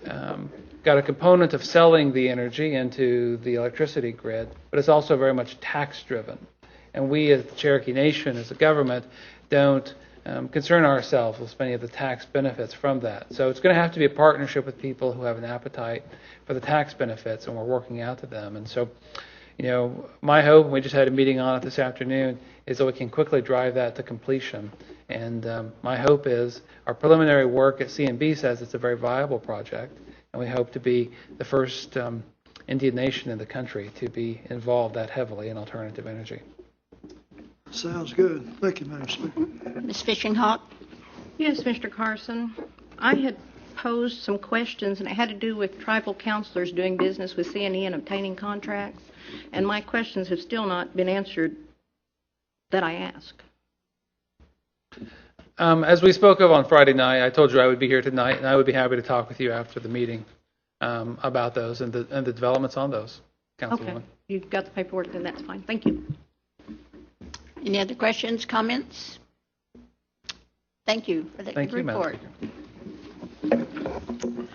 got a component of selling the energy into the electricity grid, but it's also very much tax-driven. And we, as the Cherokee Nation, as a government, don't concern ourselves with many of the tax benefits from that. So it's going to have to be a partnership with people who have an appetite for the tax benefits, and we're working out to them. And so, you know, my hope, and we just had a meeting on it this afternoon, is that we can quickly drive that to completion. And my hope is our preliminary work at CNB says it's a very viable project, and we hope to be the first Indian nation in the country to be involved that heavily in alternative energy. Sounds good. Thank you, Madam Speaker. Ms. Fishinghawk? Yes, Mr. Carson. I had posed some questions, and it had to do with tribal counselors doing business with CNE and obtaining contracts, and my questions have still not been answered that I asked. As we spoke of on Friday night, I told you I would be here tonight, and I would be happy to talk with you after the meeting about those and the developments on those, Councilwoman. Okay. You've got the paperwork, then that's fine. Thank you. Any other questions, comments? Thank you for the report.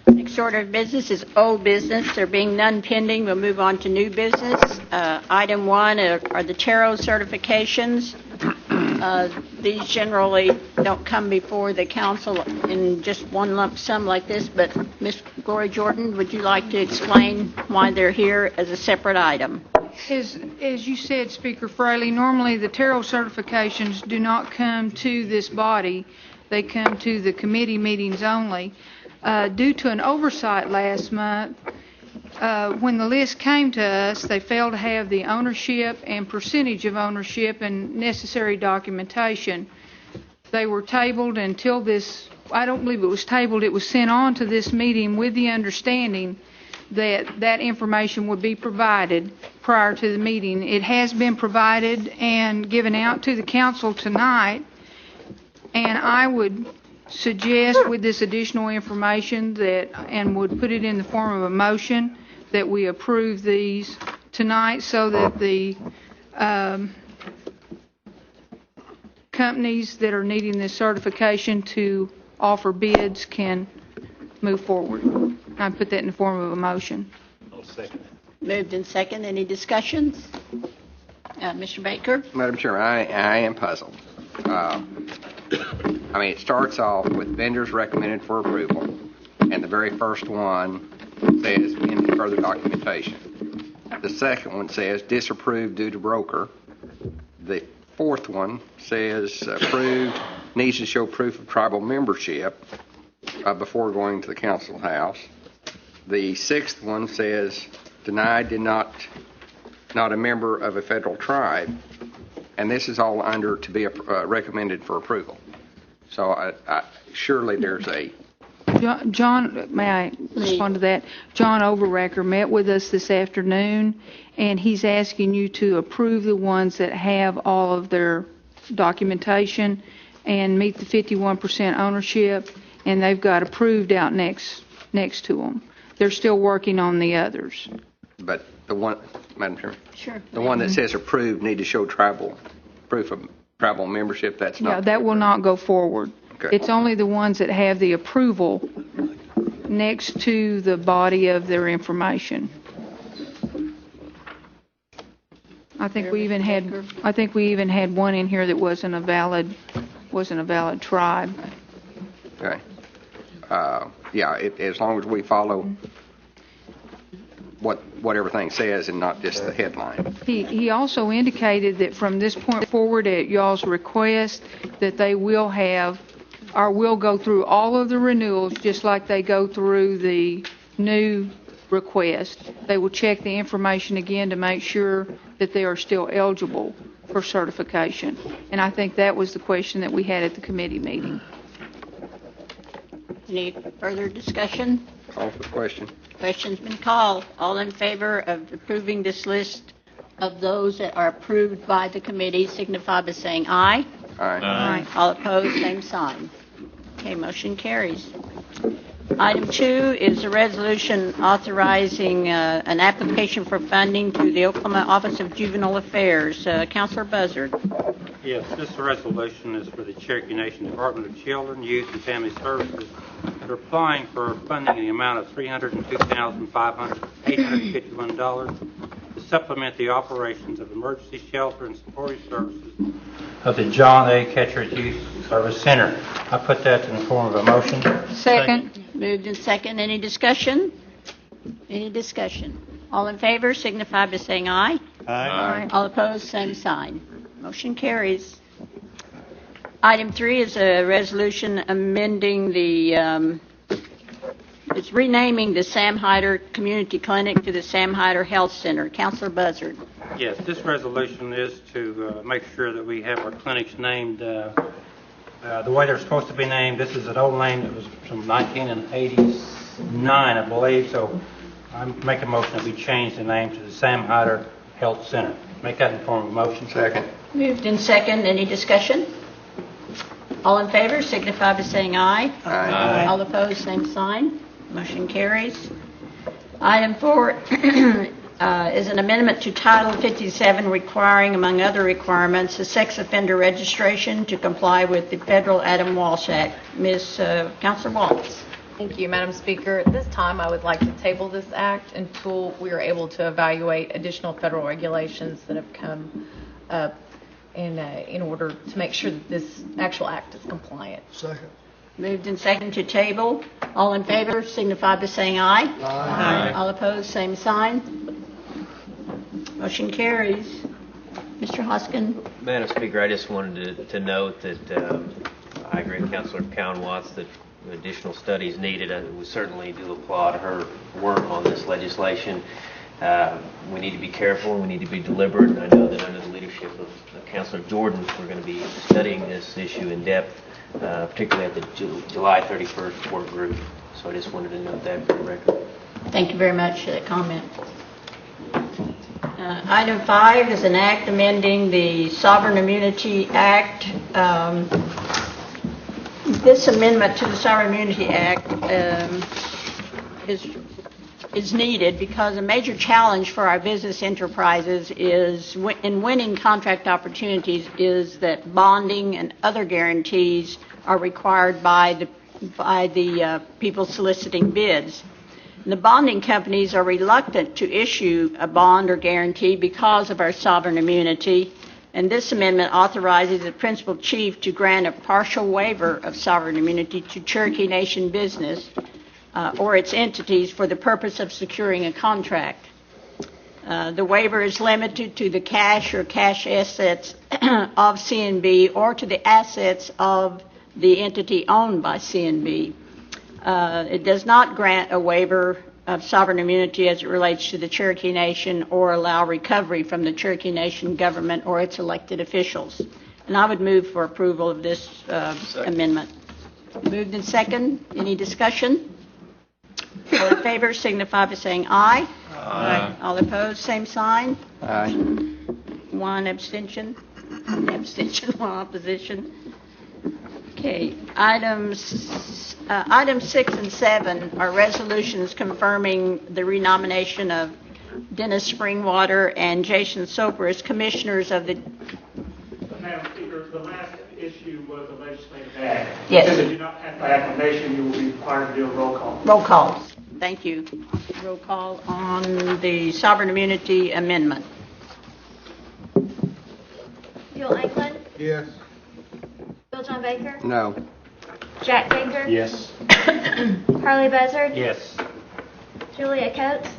Next order of business is old business. There being none pending, we'll move on to new business. Item 1 are the Taro certifications. These generally don't come before the council in just one lump sum like this, but Ms. Gloria Jordan, would you like to explain why they're here as a separate item? As you said, Speaker Fraley, normally the Taro certifications do not come to this body. They come to the committee meetings only. Due to an oversight last month, when the list came to us, they failed to have the ownership and percentage of ownership and necessary documentation. They were tabled until this, I don't believe it was tabled, it was sent on to this meeting with the understanding that that information would be provided prior to the meeting. It has been provided and given out to the council tonight, and I would suggest with this additional information that, and would put it in the form of a motion, that we approve these tonight so that the companies that are needing this certification to offer bids can move forward. I put that in the form of a motion. I'll second it. Moved in second. Any discussions? Mr. Baker? Madam Chair, I am puzzled. It starts off with vendors recommended for approval, and the very first one says any further documentation. The second one says disapproved due to broker. The fourth one says approved, needs to show proof of tribal membership before going to the council house. The sixth one says denied, did not a member of a federal tribe, and this is all under to be recommended for approval. So surely there's a... John, may I respond to that? John Overrecker met with us this afternoon, and he's asking you to approve the ones that have all of their documentation and meet the 51% ownership, and they've got approved out next to them. They're still working on the others. But the one, Madam Chair? Sure. The one that says approved need to show proof of tribal membership, that's not... Yeah, that will not go forward. Okay. It's only the ones that have the approval next to the body of their information. I think we even had one in here that wasn't a valid tribe. Okay. As long as we follow what everything says and not just the headline. He also indicated that from this point forward, at y'all's request, that they will have, or will go through all of the renewals just like they go through the new request. They will check the information again to make sure that they are still eligible for certification. And I think that was the question that we had at the committee meeting. Any further discussion? Call for the question. Question's been called. All in favor of approving this list of those that are approved by the committee signify by saying aye. Aye. Aye. All opposed, same sign. Okay, motion carries. Item 2 is a resolution authorizing an application for funding through the Oklahoma Office of Juvenile Affairs. Councilor Buzzard. Yes, this resolution is for the Cherokee Nation Department of Children, Youth, and Family Services. They're applying for funding in the amount of $302,851 to supplement the operations of emergency shelter and supportive services of the John A. Ketchert Youth Service Center. I put that in the form of a motion. Second. Moved in second. Any discussion? Any discussion? All in favor signify by saying aye. Aye. All opposed, same sign. Motion carries. Item 3 is a resolution amending it's renaming the Sam Hyder Community Clinic to the Sam Hyder Health Center. Councilor Buzzard. Yes, this resolution is to make sure that we have our clinics named the way they're supposed to be named. This is an old name that was from 1989, I believe, so I make a motion that we change the name to the Sam Hyder Health Center. Make that in the form of a motion. Second. Moved in second. Any discussion? All in favor signify by saying aye. Aye. All opposed, same sign. Motion carries. Item 4 is an amendment to Title 57 requiring, among other requirements, a sex offender registration to comply with the federal Adam Walsh Act. Ms. Councilor Waltz. Thank you, Madam Speaker. At this time, I would like to table this act until we are able to evaluate additional federal regulations that have come up in order to make sure that this actual act is compliant. Second. Moved and second to table. All in favor signify by saying aye. Aye. All opposed, same sign. Motion carries. Mr. Hoskin. Madam Speaker, I just wanted to note that I agree with Councilor Cowan-Watts that additional studies needed. We certainly do applaud her work on this legislation. We need to be careful and we need to be deliberate. And I know that under the leadership of Councilor Jordan, we're going to be studying this issue in depth, particularly at the July 31st work group. So I just wanted to note that for the record. Thank you very much for that comment. Item 5 is an act amending the Sovereign Immunity Act. This amendment to the Sovereign Immunity Act is needed because a major challenge for our business enterprises is in winning contract opportunities is that bonding and other guarantees are required by the people soliciting bids. And the bonding companies are reluctant to issue a bond or guarantee because of our sovereign immunity, and this amendment authorizes the principal chief to grant a partial waiver of sovereign immunity to Cherokee Nation business or its entities for the purpose of securing a contract. The waiver is limited to the cash or cash assets of CNB or to the assets of the entity owned by CNB. It does not grant a waiver of sovereign immunity as it relates to the Cherokee Nation or allow recovery from the Cherokee Nation government or its elected officials. And I would move for approval of this amendment. Moved and second. Any discussion? All in favor signify by saying aye. Aye. All opposed, same sign. Aye. One abstention. One opposition. Okay, items 6 and 7 are resolutions confirming the renomination of Dennis Springwater and Jason Soper as commissioners of the... Madam Speaker, the last issue was a legislative act. Yes. Since it did not pass by acclamation, you will be required to do a roll call. Roll call. Thank you. Roll call on the sovereign immunity amendment. Bill Anklin? Yes. Bill John Baker? No. Jack Baker? Yes. Harley Buzzard? Yes. Julia Coates?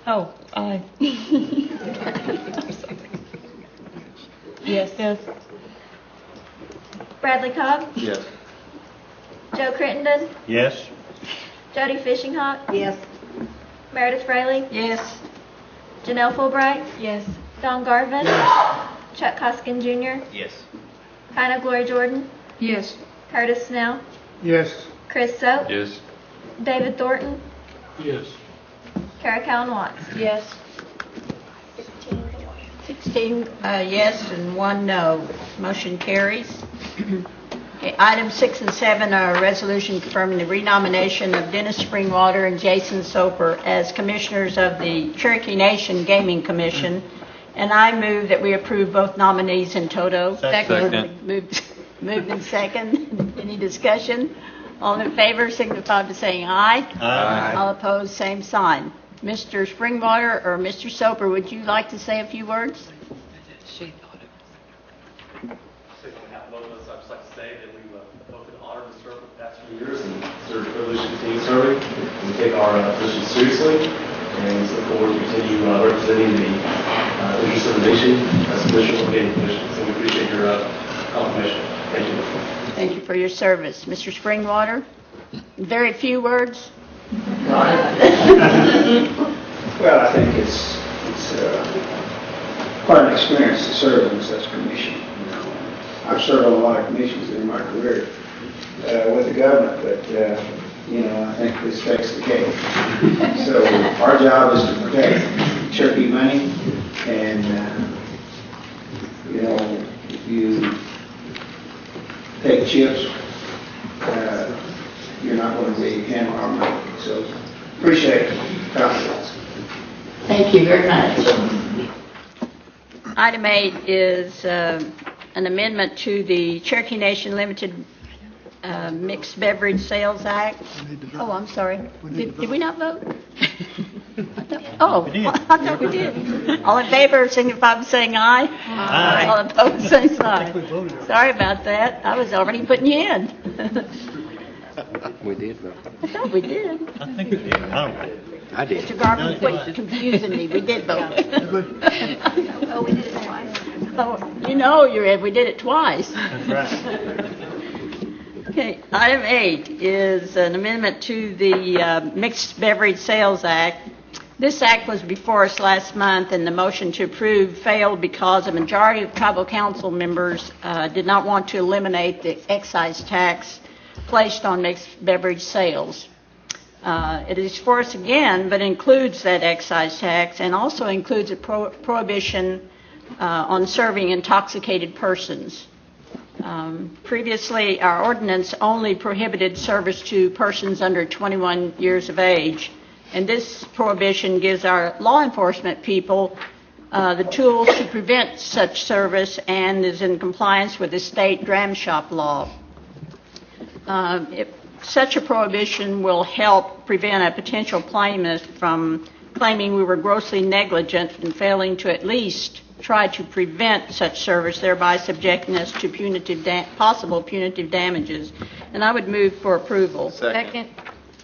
Oh, aye. Yes. Bradley Cobb? Yes. Joe Crittenden? Yes. Jody Fishinghawk? Yes. Meredith Fraley? Yes. Janelle Fulbright? Yes. Don Garvin? Chuck Hoskin Jr.? Yes. Kinda Glory Jordan? Yes. Curtis Snell? Yes. Chris Soap? Yes. David Thornton? Yes. Kara Cowan Watts? Yes. 16 yes and 1 no. Motion carries. Okay, items 6 and 7 are a resolution confirming the renomination of Dennis Springwater and Jason Soper as commissioners of the Cherokee Nation Gaming Commission. And I move that we approve both nominees in toto. Second. Moved in second. Any discussion? All in favor signify by saying aye. Aye. All opposed, same sign. Mr. Springwater or Mr. Soper, would you like to say a few words? Both of us, I'd just like to say that we've both been honored to serve for the past few years and it's a privilege to continue serving. We take our position seriously and we look forward to continue representing the interests of the nation as commissioners of the Gaming Commission. So we appreciate your confirmation. Thank you. Thank you for your service. Mr. Springwater, very few words. Well, I think it's quite an experience to serve in such a commission. You know, I've served on a lot of commissions in my career with the government, but you know, I think this takes the cake. So our job is to protect Cherokee money, and you know, if you take chips, you're not going to be handling our money. So appreciate the confidence. Thank you very much. Item 8 is an amendment to the Cherokee Nation Limited Mixed Beverage Sales Act. Oh, I'm sorry. Did we not vote? I thought we did. All in favor signify by saying aye. Aye. All opposed, same sign. Sorry about that. I was already putting you in. We did vote. I thought we did. I think we did. I did. Mr. Garvin, quit confusing me. We did vote. Oh, we did it twice. Oh, you know, we did it twice. That's right. Okay, item 8 is an amendment to the Mixed Beverage Sales Act. This act was before us last month, and the motion to approve failed because a majority of tribal council members did not want to eliminate the excise tax placed on mixed beverage sales. It is for us again, but includes that excise tax and also includes a prohibition on serving intoxicated persons. Previously, our ordinance only prohibited service to persons under 21 years of age, and this prohibition gives our law enforcement people the tools to prevent such service and is in compliance with the state dram shop law. Such a prohibition will help prevent a potential claimant from claiming we were grossly negligent in failing to at least try to prevent such service, thereby subjecting us to possible punitive damages. And I would move for approval. Second.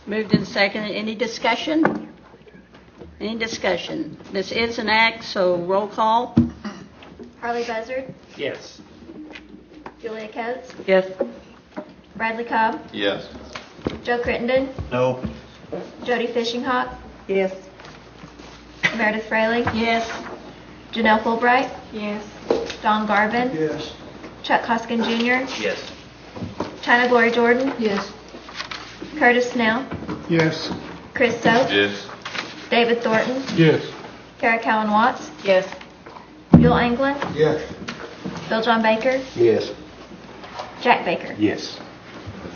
Moved and seconded. Any discussion? Any discussion? This is an act, so roll call. Harley Buzzard, Yes. Julia Coates, Yes. Bradley Cobb, Yes. Joe Crittenden, No. Jody Fishinghawk, Yes. Meredith Fraley, Yes. Janelle Fulbright, Yes. Don Garvin, Yes. Chuck Hoskin Jr., Yes. China Glory Jordan, Yes. Curtis Snell, Yes. Chris Soap, Yes. David Thornton, Yes. Kara Cowan Watts, Yes. Bill Anglin, Yes. Bill John Baker, Yes. Jack Baker. Yes.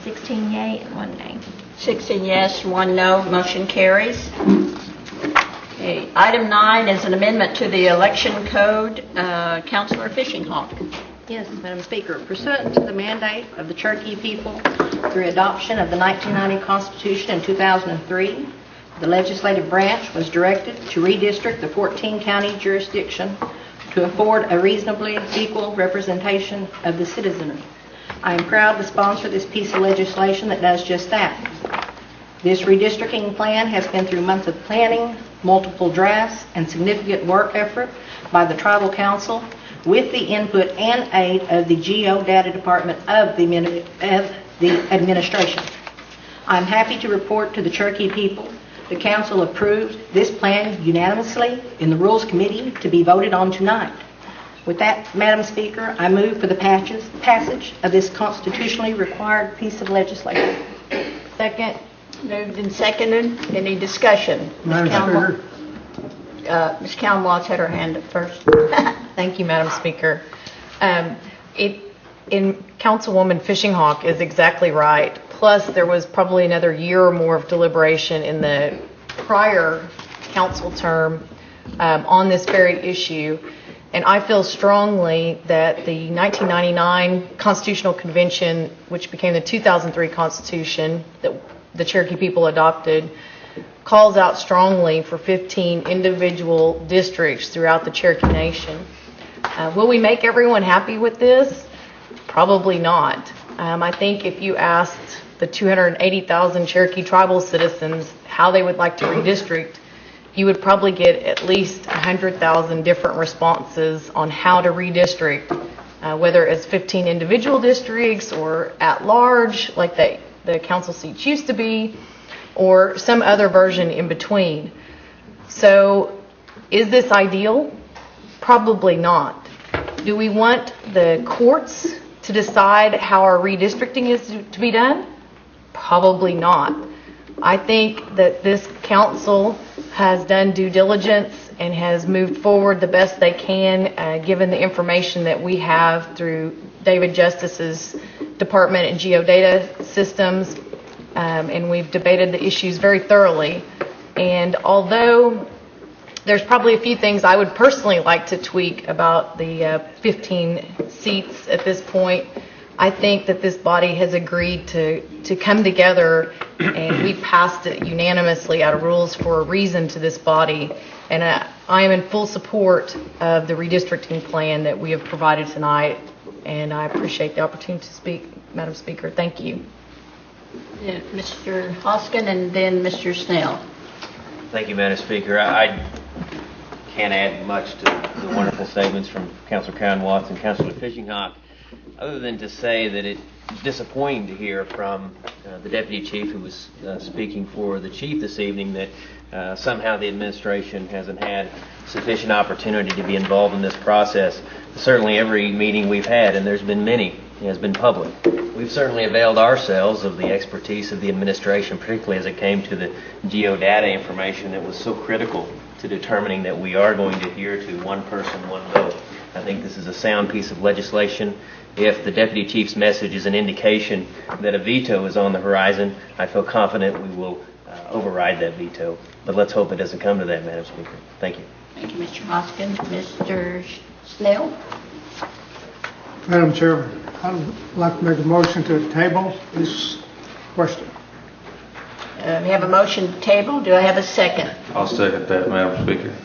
16 yea and 1 nay. 16 yes, 1 no, motion carries. Okay, item 9 is an amendment to the election code. Councilor Fishinghawk. Yes, Madam Speaker. Pursuant to the mandate of the Cherokee people through adoption of the 1990 Constitution in 2003, the legislative branch was directed to redistrict the 14-county jurisdiction to afford a reasonably equal representation of the citizenry. I am proud to sponsor this piece of legislation that does just that. This redistricting plan has been through months of planning, multiple drafts, and significant work effort by the Tribal Council with the input and aid of the Geodata Department of the administration. I'm happy to report to the Cherokee people the Council approved this plan unanimously in the Rules Committee to be voted on tonight. With that, Madam Speaker, I move for the passage of this constitutionally required piece of legislation. Second. Moved and seconded. Any discussion? Madam Speaker. Ms. Cowan Watts had her hand up first. Thank you, Madam Speaker. Councilwoman Fishinghawk is exactly right. Plus, there was probably another year or more of deliberation in the prior council term on this very issue. And I feel strongly that the 1999 Constitutional Convention, which became the 2003 Constitution that the Cherokee people adopted, calls out strongly for 15 individual districts throughout the Cherokee Nation. Will we make everyone happy with this? Probably not. I think if you asked the 280,000 Cherokee tribal citizens how they would like to redistrict, you would probably get at least 100,000 different responses on how to redistrict, whether it's 15 individual districts or at large, like the council seats used to be, or some other version in between. So is this ideal? Probably not. Do we want the courts to decide how our redistricting is to be done? Probably not. I think that this council has done due diligence and has moved forward the best they can, given the information that we have through David Justice's department and Geodata systems, and we've debated the issues very thoroughly. And although there's probably a few things I would personally like to tweak about the 15 seats at this point, I think that this body has agreed to come together, and we passed it unanimously out of rules for a reason to this body. And I am in full support of the redistricting plan that we have provided tonight, and I appreciate the opportunity to speak, Madam Speaker. Thank you. Yeah, Mr. Hoskin and then Mr. Snell. Thank you, Madam Speaker. I can't add much to the wonderful statements from Councilor Cowan Watts and Councilor Fishinghawk. other than to say that it's disappointing to hear from the deputy chief who was speaking for the chief this evening that somehow the administration hasn't had sufficient opportunity to be involved in this process. Certainly every meeting we've had, and there's been many, has been public. We've certainly availed ourselves of the expertise of the administration, particularly as it came to the geodata information that was so critical to determining that we are going to adhere to one person, one vote. I think this is a sound piece of legislation. If the deputy chief's message is an indication that a veto is on the horizon, I feel confident we will override that veto. But let's hope it doesn't come to that, Madam Speaker. Thank you. Thank you, Mr. Hoskins. Mr. Snell? Madam Chairman, I'd like to make a motion to table this question. We have a motion to table. Do I have a second? I'll second that, Madam Speaker.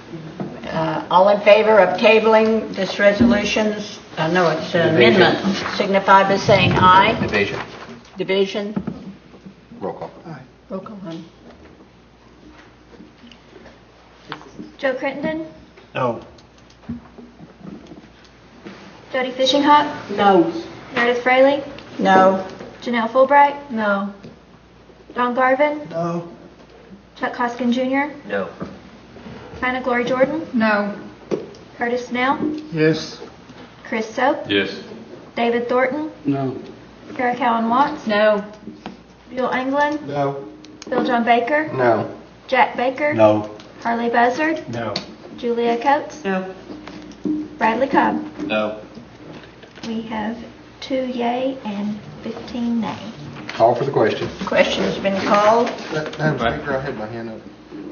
All in favor of tabling this resolution's, no, it's an amendment, signify by saying aye. Division. Division. Roll call. Aye. Roll call, honey. Joe Crittenden, No. Jody Fishinghawk, No. Meredith Fraley, No. Janelle Fulbright, No. Don Garvin, No. Chuck Hoskin Jr., No. Hannah Glory Jordan, No. Curtis Snell, Yes. Chris Soap, Yes. David Thornton, No. Kara Cowan Watts, No. Buell England, No. Bill John Baker, No. Jack Baker, No. Harley Buzzard, No. Julia Coates, No. Bradley Cobb. No. We have 2 yay and 15 nay. Call for the question. Question has been called. Madam Speaker, I had my hand up.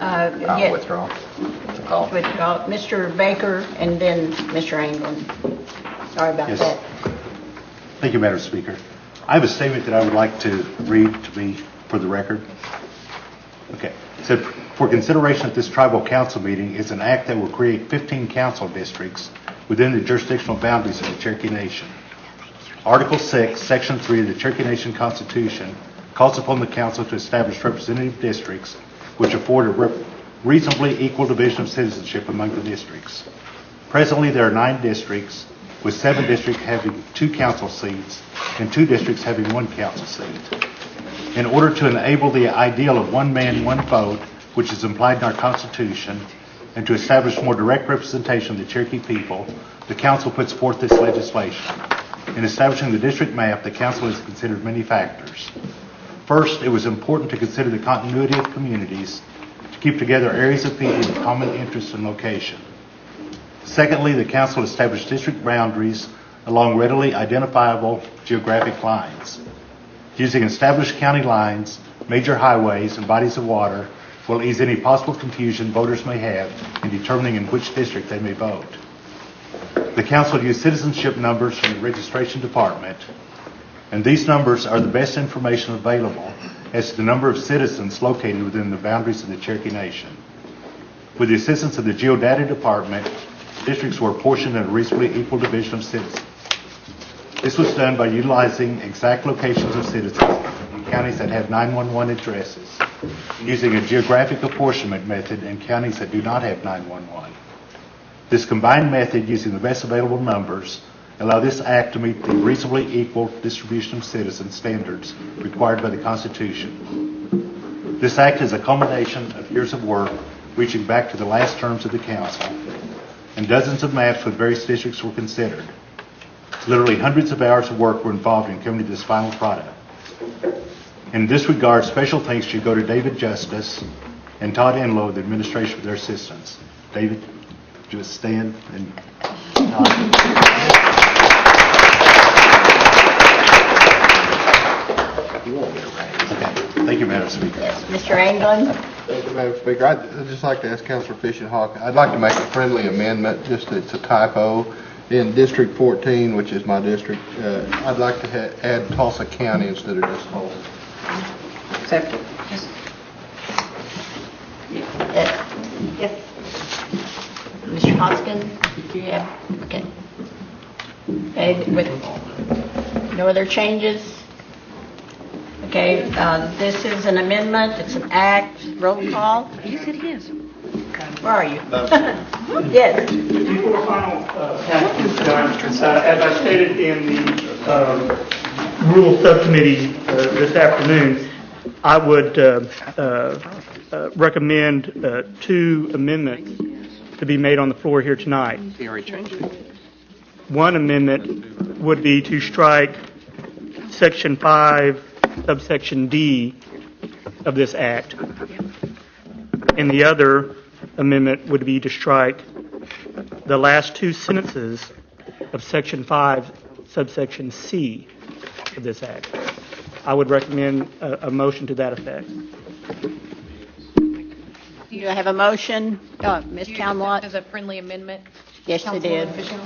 I'll I'll withdraw. It's a call. Withdraw. Mr. Baker and then Mr. England. Sorry about Yes. that. Thank you, Madam Speaker. I have a statement that I would like to read to be for the record. Okay. It said, for consideration at this tribal council meeting is an act that will create 15 council districts within the jurisdictional boundaries of the Cherokee Nation. Article 6, Section 3 of the Cherokee Nation Constitution calls upon the council to establish representative districts which afford a reasonably equal division of citizenship among the districts. Presently, there are 9 districts, with 7 districts having 2 council seats and 2 districts having 1 council seat. In order to enable the ideal of one man, one vote, which is implied in our Constitution, and to establish more direct representation of the Cherokee people, the council puts forth this legislation. In establishing the district map, the council has considered many factors. First, it was important to consider the continuity of communities to keep together areas of people with common interests and location. Secondly, the council established district boundaries along readily identifiable geographic lines. Using established county lines, major highways, and bodies of water will ease any possible confusion voters may have in determining in which district they may vote. The council used citizenship numbers from the registration department, and these numbers are the best information available as to the number of citizens located within the boundaries of the Cherokee Nation. With the assistance of the Geodata Department, districts were apportioned in a reasonably equal division of citizens. This was done by utilizing exact locations of citizens in counties that have 911 addresses, using a geographic apportionment method in counties that do not have 911. This combined method, using the best available numbers, allow this act to meet the reasonably equal distribution of citizens standards required by the Constitution. This act is a culmination of years of work reaching back to the last terms of the council, and dozens of maps with various districts were considered. Literally hundreds of hours of work were involved in coming to this final product. In this regard, special thanks should go to David Justice and Todd Enlow, the administration, for their assistance. David, just stand and Todd. You won't get a raise. Okay. Thank you, Madam Speaker. Yes, Mr. England. Thank you, Madam Speaker. I'd just like to ask Councilor Fishinghawk, I'd like to make a friendly amendment, just it's a typo. In District 14, which is my district, I'd like to add Tulsa County instead of just Tulsa. Accepted. Yes. Mr. Hoskin, do you have, okay. Okay, with no other changes? Okay, this is an amendment, it's an act, roll call. Yes, it is. Where are you? Yes. Before final passage, as I stated in the Rules Subcommittee this afternoon, I would recommend 2 amendments to be made on the floor here tonight. You already changed it. One amendment would be to strike Section 5, subsection D of this act. And the other amendment would be to strike the last 2 sentences of Section 5, subsection C of this act. I would recommend a motion to that effect. Do I have a motion? Ms. Townlott? As a friendly amendment? Yes, it Councilwoman is. Fishel?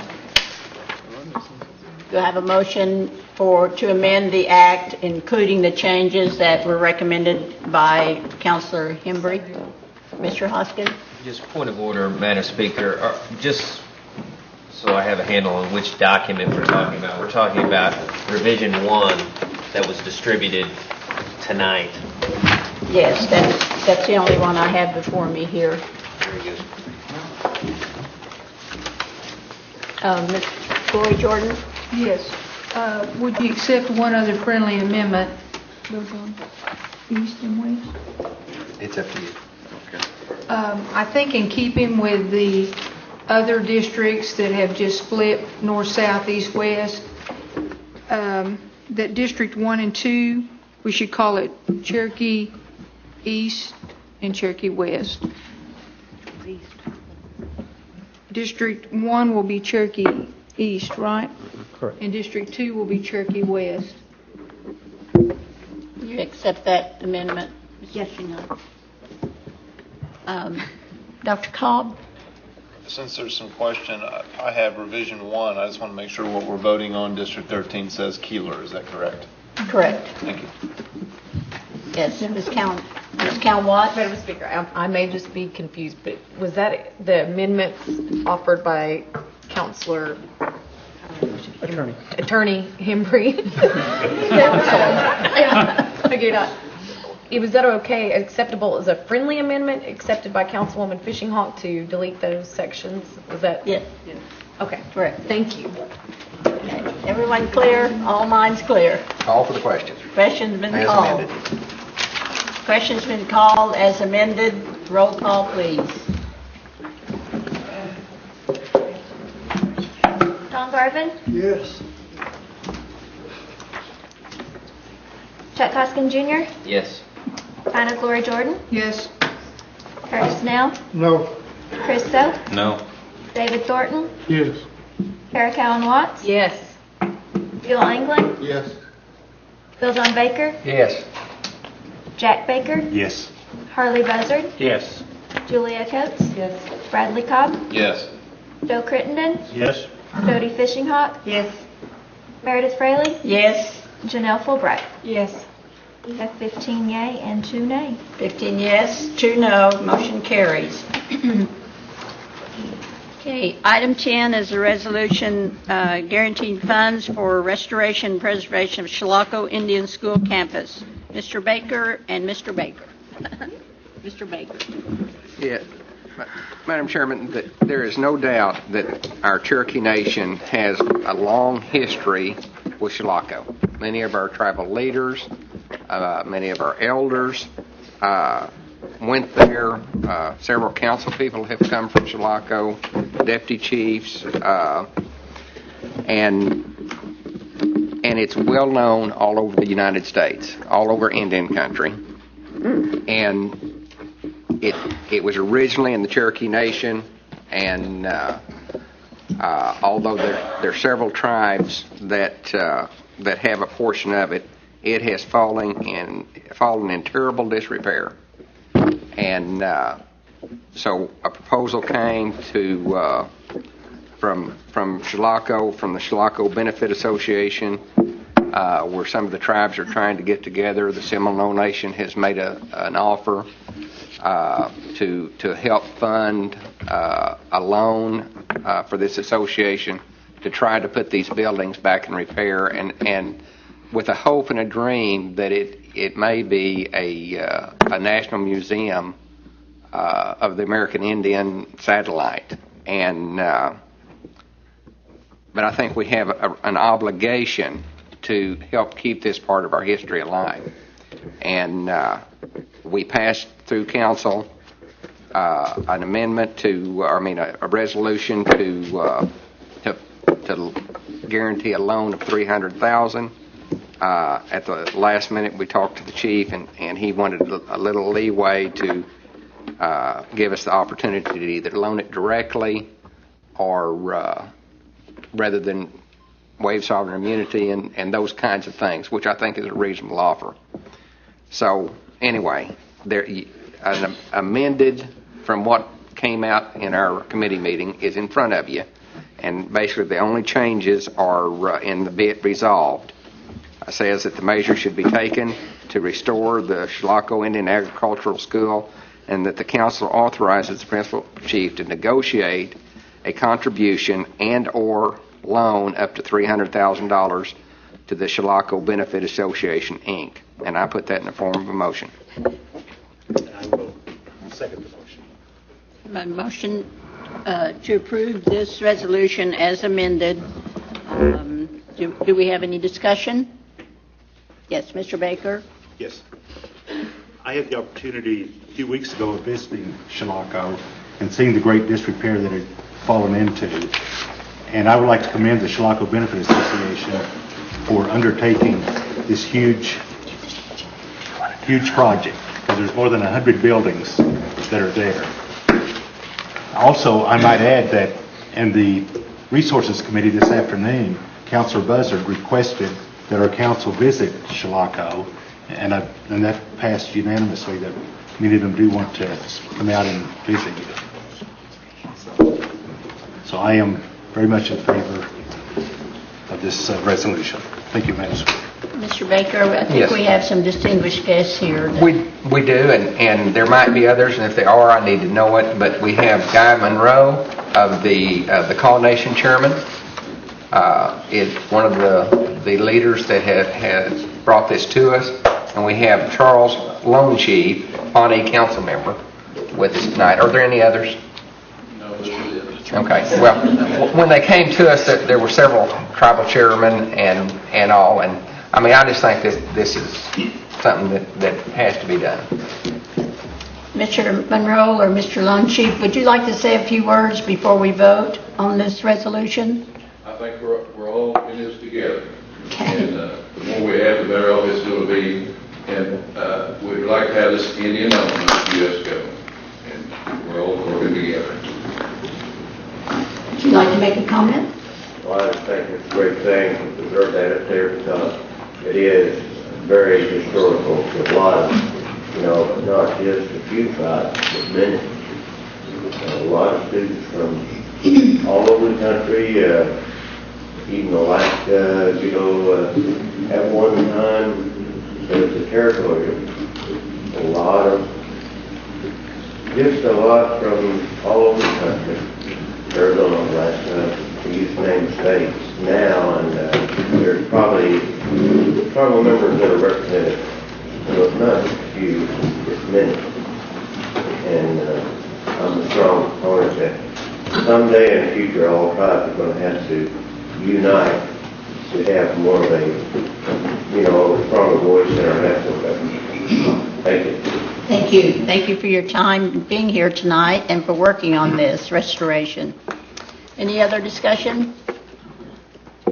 Do I have a motion to amend the act, including the changes that were recommended by Councilor Hembry? Mr. Hoskins? Just point of order, Madam Speaker, just so I have a handle on which document we're talking about. We're talking about revision 1 that was distributed tonight. Yes, that's the only one I have before me here. Very good. Ms. Glory Jordan? Yes. Would you accept one other friendly amendment? Those on east and west? It's up to you. I think in keeping with the other districts that have just split north, south, east, west, that District 1 and 2, we should call it Cherokee East and Cherokee West. District 1 will be Cherokee East, right? Correct. And District 2 will be Cherokee West. You accept that amendment? Yes, you know. Dr. Cobb? Since there's some question, I have revision 1. I just want to make sure what we're voting on, District 13 says Keeler. Is that correct? Correct. Thank you. Yes, Ms. Watt? Madam Speaker, I may just be confused, but was that the amendments offered by Councilor Attorney Hembry? Was that okay, acceptable as a friendly amendment accepted by Councilwoman Fishing Hawk to delete those sections? Was that? Yes. Okay. Correct. Thank you. Okay. Everyone clear? All minds clear? Call for the question. Question's been As called. amended. Question's been called as amended. Roll call, please. Tom Garvin, Yes. Chuck Hoskins Jr., Yes. Anna Glory Jordan, Yes. Curtis Snell, No. Chris Soap, No. David Thornton, Yes. Kara Cowan Watts, Yes. Bill England, Yes. Bill John Baker, Yes. Jack Baker, Yes. Harley Buzzard, Yes. Julia Coates, Bradley Cobb, Yes. Joe Crittenden, Yes? Jody Fishing Hawk, Yes. Meredith Fraley, Yes. Janelle Fulbright. Yes. We have 15 yea and 2 nay. 15 yes, 2 no, motion carries. Okay, item 10 is a resolution guaranteeing funds for restoration and preservation of Chilocco Indian School campus. Mr. Baker and Mr. Baker. Mr. Baker. Yeah. Madam Chairman, there is no doubt that our Cherokee Nation has a long history with Chilocco. Many of our tribal leaders, many of our elders went there. Several council people have come from Chilocco, deputy chiefs, and it's well known all over the United States, all over Indian country. And it was originally in the Cherokee Nation, and although there are several tribes that have a portion of it, it has fallen in terrible disrepair. And so a proposal came from Chilocco, from the Chilocco Benefit Association, where some of the tribes are trying to get together. The Seminole Nation has made an offer to help fund a loan for this association to try to put these buildings back in repair, and with a hope and a dream that it may be a national museum of the American Indian satellite. And but I think we have an obligation to help keep this part of our history alive. And we passed through council an amendment a resolution to guarantee a loan of $300,000. At the last minute, we talked to the chief, and he wanted a little leeway to give us the opportunity to either loan it directly or rather than waive sovereign immunity and those kinds of things, which I think is a reasonable offer. So anyway, an amended from what came out in our committee meeting is in front of you. And basically the only changes are in the be it resolved. It says that the measure should be taken to restore the Chilocco Indian Agricultural School and that the council authorizes the principal chief to negotiate a contribution and or loan up to $300,000 to the Chilocco Benefit Association, Inc. And I put that in the form of a motion. I will second the motion. My motion to approve this resolution as amended. Do we have any discussion? Yes, Mr. Baker? Yes. I had the opportunity a few weeks ago of visiting Chilocco and seeing the great disrepair that it had fallen into. And I would like to commend the Chilocco Benefit Association for undertaking this huge project, because there's more than 100 buildings that are there. Also, I might add that in the Resources Committee this afternoon, Councilor Buzzard requested that our council visit Chilocco, and that passed unanimously that many of them do want to come out and visit you. So I am very much in favor of this resolution. Thank you, Madam Speaker. Mr. Baker, I think we have some distinguished guests here. We do, and there might be others, and if there are, I need to know it. But we have Guy Monroe of the Call Nation chairman. Is one of the leaders that has brought this to us, and we have Charles Lone Chief, Pawnee council member, with us tonight. Are there any others? No, this is it. Okay. Well, when they came to us, there were several tribal chairmen and all, and I mean, I just think this is something that has to be done. Mr. Monroe or Mr. Lone Chief, would you like to say a few words before we vote on this resolution? I think we're all in this together. Okay. And the more we have, the better off it's going to be. And we'd like to have this Indian owned U.S. government. And we're all working together. Would you like to make a comment? Well, I think it's a great thing to preserve that up there because it is very historical to a lot of, not just a few tribes, but many. A lot of students from all over the country, even Alaska, at one time, there was a territory. Just a lot from all over the country. Arizona, Alaska, you used to name states now, and there's probably tribal members that are represented. So it's not just a few, it's many. And I'm a strong proponent that someday in the future, all tribes are going to have to unite to have more of a, stronger voice in our national government. Thank you. Thank you. Thank you for your time being here tonight and for working on this restoration. Any other discussion?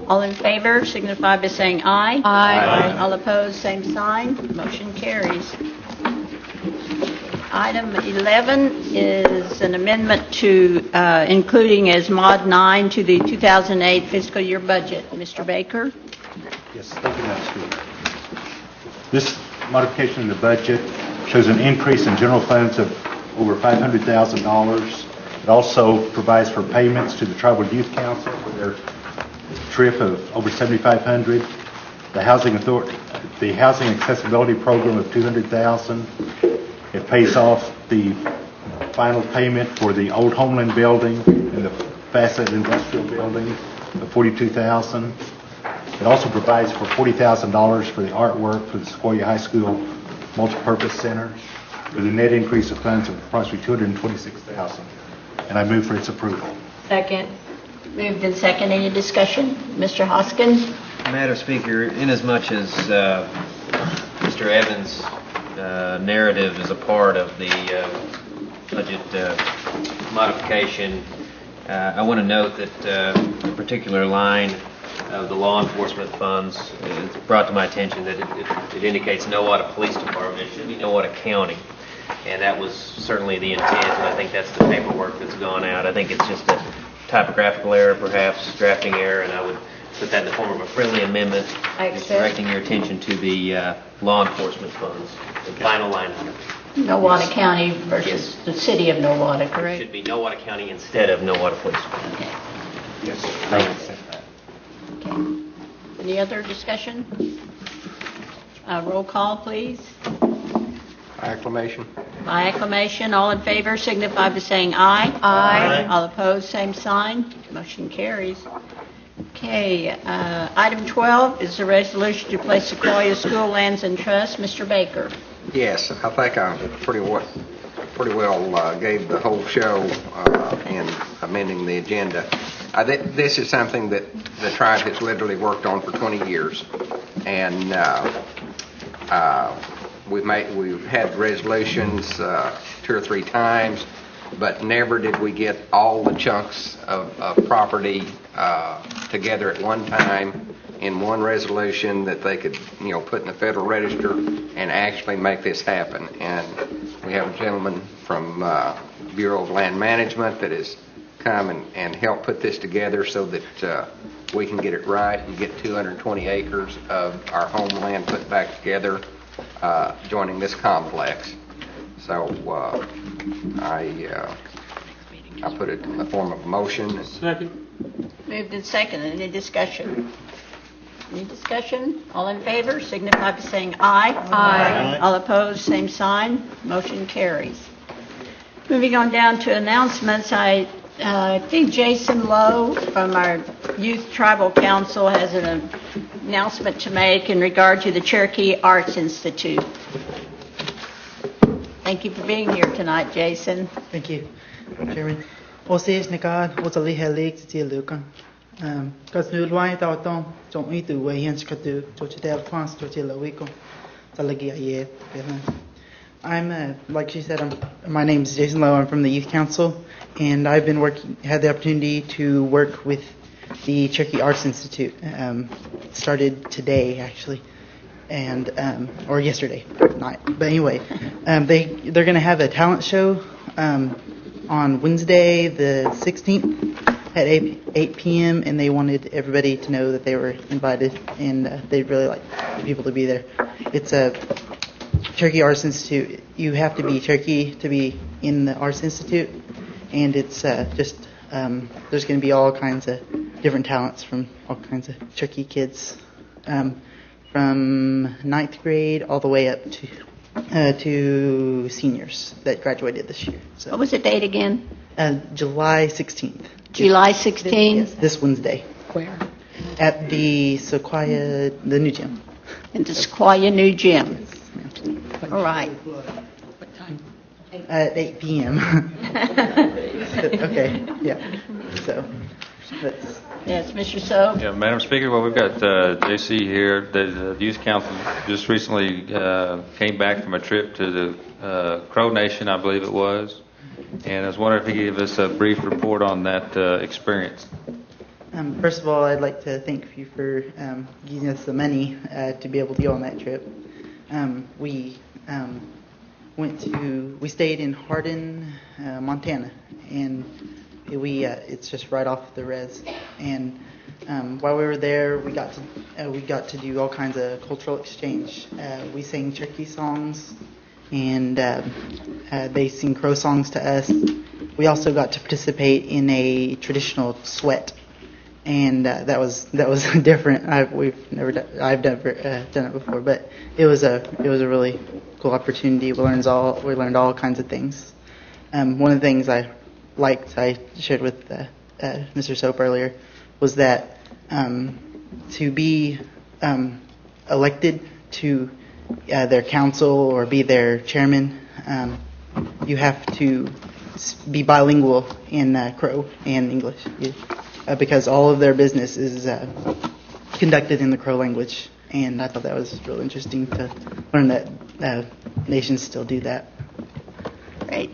All in favor signify by saying aye. Aye. All opposed, same sign. Motion carries. Item 11 is an amendment to including as Mod 9 to the 2008 fiscal year budget. Mr. Baker? Yes, thank you, Madam Speaker. This modification in the budget shows an increase in general funds of over $500,000. It also provides for payments to the Tribal Youth Council for their trip of over $7,500. The Housing Authority, the Housing Accessibility Program of $200,000. It pays off the final payment for the old Homeland building and the Facet Industrial building of $42,000. It also provides for $40,000 for the artwork for the Sequoia High School Multipurpose Center, with a net increase of funds of approximately $226,000. And I move for its approval. Second. Moved and second. Any discussion? Mr. Hoskins? Madam Speaker, inasmuch as Mr. Evans' narrative is a part of the budget modification, I want to note that a particular line of the law enforcement funds, it's brought to my attention that it indicates Nowata Police Department. It should be Nowata County. And that was certainly the intent, and I think that's the paperwork that's gone out. I think it's just a typographical error, perhaps, drafting error, and I would put that in the form of a friendly amendment, just directing your attention to the law enforcement funds, the final line item. Nowata County versus the city of Nowata, It correct? should be Nowata County instead of Nowata Police Department. Okay. Yes. Thanks. Okay. Any other discussion? Roll call, please. Acclamation. By acclamation, all in favor signify by saying aye. Aye. All opposed, same sign. Motion carries. Okay, item 12 is the resolution to place Sequoia School lands in trust. Mr. Baker. Yes, I think I pretty well gave the whole show in amending the agenda. This is something that the tribe has literally worked on for 20 years, and we've had resolutions 2 or 3 times, but never did we get all the chunks of property together at one time in one resolution that they could, put in the Federal Register and actually make this happen. And we have a gentleman from Bureau of Land Management that has come and helped put this together so that we can get it right and get 220 acres of our homeland put back together, joining this complex. So I put it in the form of a motion. Second. Moved and seconded. Any discussion? Any discussion? All in favor signify by saying aye. Aye. All opposed, same sign. Motion carries. Moving on down to announcements, I think Jason Lowe from our Youth Tribal Council has an announcement to make in regard to the Cherokee Arts Institute. Thank you for being here tonight, Jason. Thank you, Chairman. Osies Nikad, Osali Helig, Luka. Kasnulwai Tauton, Jomi to Wayans Katu, Jochitel Fans, Jochilawiko, Salagia. I'm, like she said, my name is Jason Lowe. I'm from the Youth Council, and I've been had the opportunity to work with the Cherokee Arts Institute. Started today, actually, and or yesterday night. But anyway, they're going to have a talent show on Wednesday, the 16th, at 8 p.m. and they wanted everybody to know that they were invited, and they'd really like people to be there. It's a Cherokee Arts Institute. You have to be Cherokee to be in the Arts Institute, and it's there's going to be all kinds of different talents from all kinds of Cherokee kids, from 9th grade all the way up to seniors that graduated this year. So, what was the date again? July 16th. July 16th? Yes, this Wednesday. Where? At the Sequoia, the new gym. At the Sequoia new gym. All right. What time? At 8 p.m. Okay, yeah. So, that's... Yes, Mr. So. Yeah, Madam Speaker, well, we've got JC here. The Youth Council just recently came back from a trip to the Crow Nation, I believe it was. And I was wondering if he could give us a brief report on that experience. First of all, I'd like to thank you for giving us the money to be able to go on that trip. We stayed in Hardin, Montana, and it's just right off the res. And while we were there, we got to do all kinds of cultural exchange. We sang Cherokee songs, and they sing Crow songs to us. We also got to participate in a traditional sweat, and that was different. I've never done it before, but it was a really cool opportunity. We learned all kinds of things. One of the things I shared with Mr. Soap earlier was that to be elected to their council or be their chairman, you have to be bilingual in Crow and English. because all of their business is conducted in the Crow language. And I thought that was real interesting to learn that nations still do that. Great.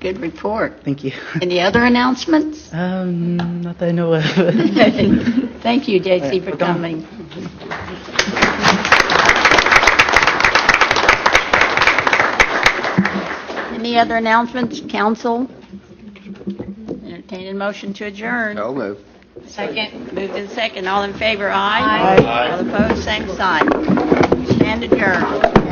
Good report. Thank you. Any other announcements? Not that I know of. Thank you, JC, All right, for we're done. coming. Any other announcements, council? Entertain a motion to adjourn. So move. Second. Moved in second. All in favor, aye. Aye. All opposed, same sign. Stand adjourned.